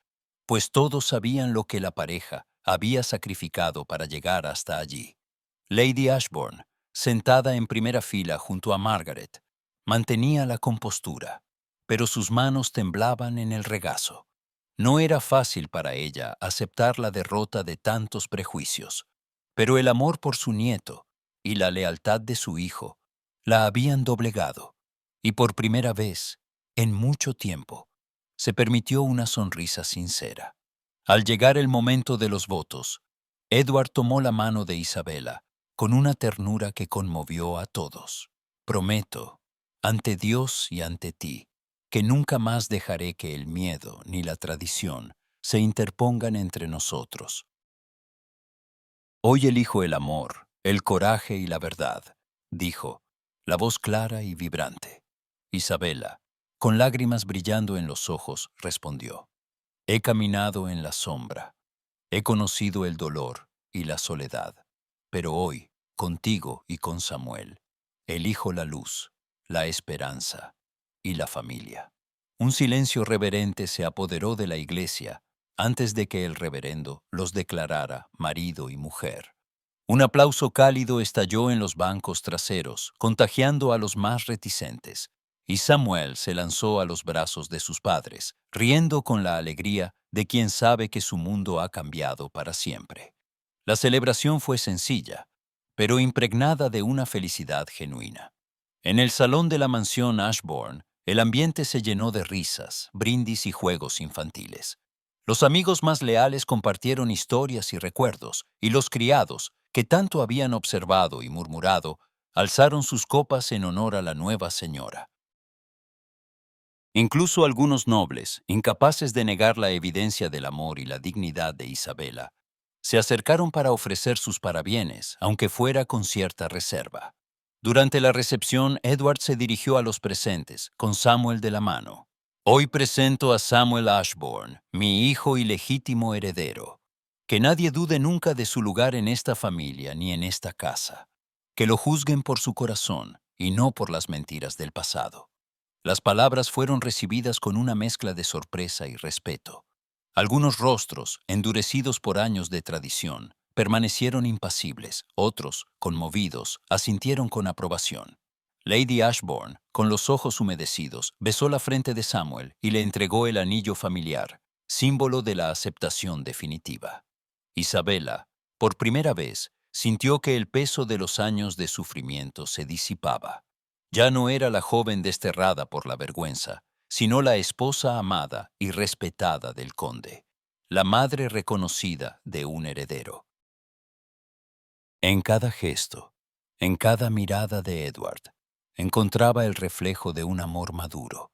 pues todos sabían lo que la pareja había sacrificado para llegar hasta allí. Lady Ashbourne, sentada en primera fila junto a Margaret, mantenía la compostura, pero sus manos temblaban en el regazo. No era fácil para ella aceptar la derrota de tantos prejuicios, pero el amor por su nieto y la lealtad de su hijo la habían doblegado, y por primera vez, en mucho tiempo, se permitió una sonrisa sincera. Al llegar el momento de los votos, Edward tomó la mano de Isabela con una ternura que conmovió a todos. Prometo, ante Dios y ante ti, que nunca más dejaré que el miedo ni la tradición se interpongan entre nosotros. Hoy elijo el amor, el coraje y la verdad, dijo, la voz clara y vibrante. Isabela, con lágrimas brillando en los ojos, respondió, he caminado en la sombra, he conocido el dolor y la soledad, pero hoy, contigo y con Samuel, elijo la luz, la esperanza y la familia. Un silencio reverente se apoderó de la iglesia antes de que el reverendo los declarara marido y mujer. Un aplauso cálido estalló en los bancos traseros, contagiando a los más reticentes, y Samuel se lanzó a los brazos de sus padres, riendo con la alegría de quien sabe que su mundo ha cambiado para siempre. La celebración fue sencilla, pero impregnada de una felicidad genuina. En el salón de la mansión Ashbourne, el ambiente se llenó de risas, brindis y juegos infantiles. Los amigos más leales compartieron historias y recuerdos, y los criados, que tanto habían observado y murmurado, alzaron sus copas en honor a la nueva señora. Incluso algunos nobles, incapaces de negar la evidencia del amor y la dignidad de Isabela, se acercaron para ofrecer sus parabienes, aunque fuera con cierta reserva. Durante la recepción, Edward se dirigió a los presentes, con Samuel de la mano. Hoy presento a Samuel Ashburn, mi hijo y legítimo heredero. Que nadie dude nunca de su lugar en esta familia ni en esta casa. Que lo juzguen por su corazón y no por las mentiras del pasado. Las palabras fueron recibidas con una mezcla de sorpresa y respeto. Algunos rostros, endurecidos por años de tradición, permanecieron impasibles. Otros, conmovidos, asintieron con aprobación. Lady Ashbourne, con los ojos humedecidos, besó la frente de Samuel y le entregó el anillo familiar, símbolo de la aceptación definitiva. Isabela, por primera vez, sintió que el peso de los años de sufrimiento se disipaba. Ya no era la joven desterrada por la vergüenza, sino la esposa amada y respetada del conde, la madre reconocida de un heredero. En cada gesto, en cada mirada de Edward, encontraba el reflejo de un amor maduro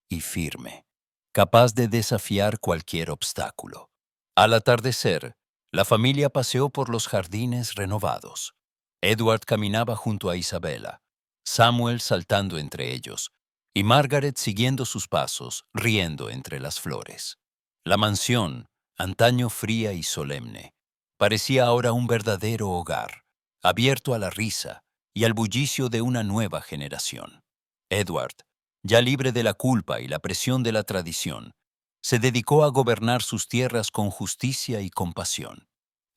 y firme, capaz de desafiar cualquier obstáculo. Al atardecer, la familia paseó por los jardines renovados. Edward caminaba junto a Isabela, Samuel saltando entre ellos, y Margaret siguiendo sus pasos, riendo entre las flores. La mansión, antaño fría y solemne, parecía ahora un verdadero hogar, abierto a la risa y al bullicio de una nueva generación. Edward, ya libre de la culpa y la presión de la tradición, se dedicó a gobernar sus tierras con justicia y compasión.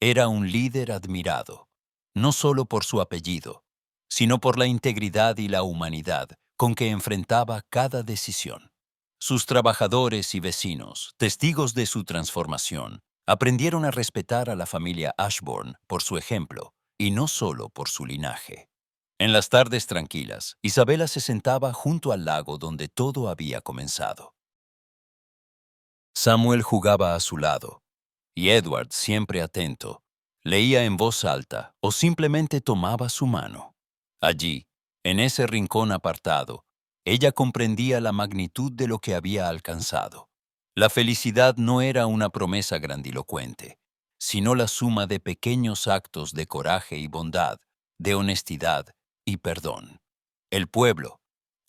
Era un líder admirado, no solo por su apellido, sino por la integridad y la humanidad con que enfrentaba cada decisión. Sus trabajadores y vecinos, testigos de su transformación, aprendieron a respetar a la familia Ashbourne por su ejemplo y no solo por su linaje. En las tardes tranquilas, Isabela se sentaba junto al lago donde todo había comenzado. Samuel jugaba a su lado, y Edward, siempre atento, leía en voz alta o simplemente tomaba su mano. Allí, en ese rincón apartado, ella comprendía la magnitud de lo que había alcanzado. La felicidad no era una promesa grandilocuente, sino la suma de pequeños actos de coraje y bondad, de honestidad y perdón. El pueblo,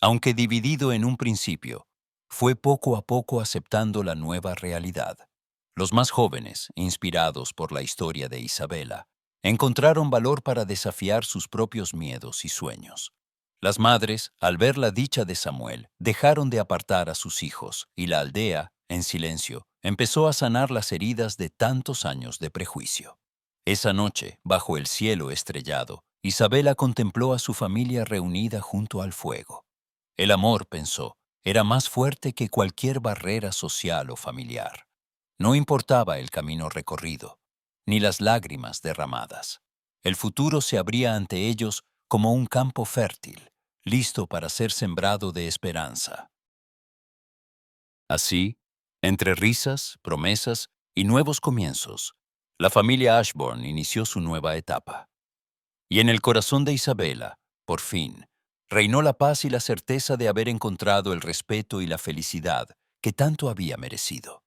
aunque dividido en un principio, fue poco a poco aceptando la nueva realidad. Los más jóvenes, inspirados por la historia de Isabela, encontraron valor para desafiar sus propios miedos y sueños. Las madres, al ver la dicha de Samuel, dejaron de apartar a sus hijos, y la aldea, en silencio, empezó a sanar las heridas de tantos años de prejuicio. Esa noche, bajo el cielo estrellado, Isabela contempló a su familia reunida junto al fuego. El amor, pensó, era más fuerte que cualquier barrera social o familiar. No importaba el camino recorrido, ni las lágrimas derramadas. El futuro se abría ante ellos como un campo fértil, listo para ser sembrado de esperanza. Así, entre risas, promesas y nuevos comienzos, la familia Ashbourne inició su nueva etapa. Y en el corazón de Isabela, por fin, reinó la paz y la certeza de haber encontrado el respeto y la felicidad que tanto había merecido.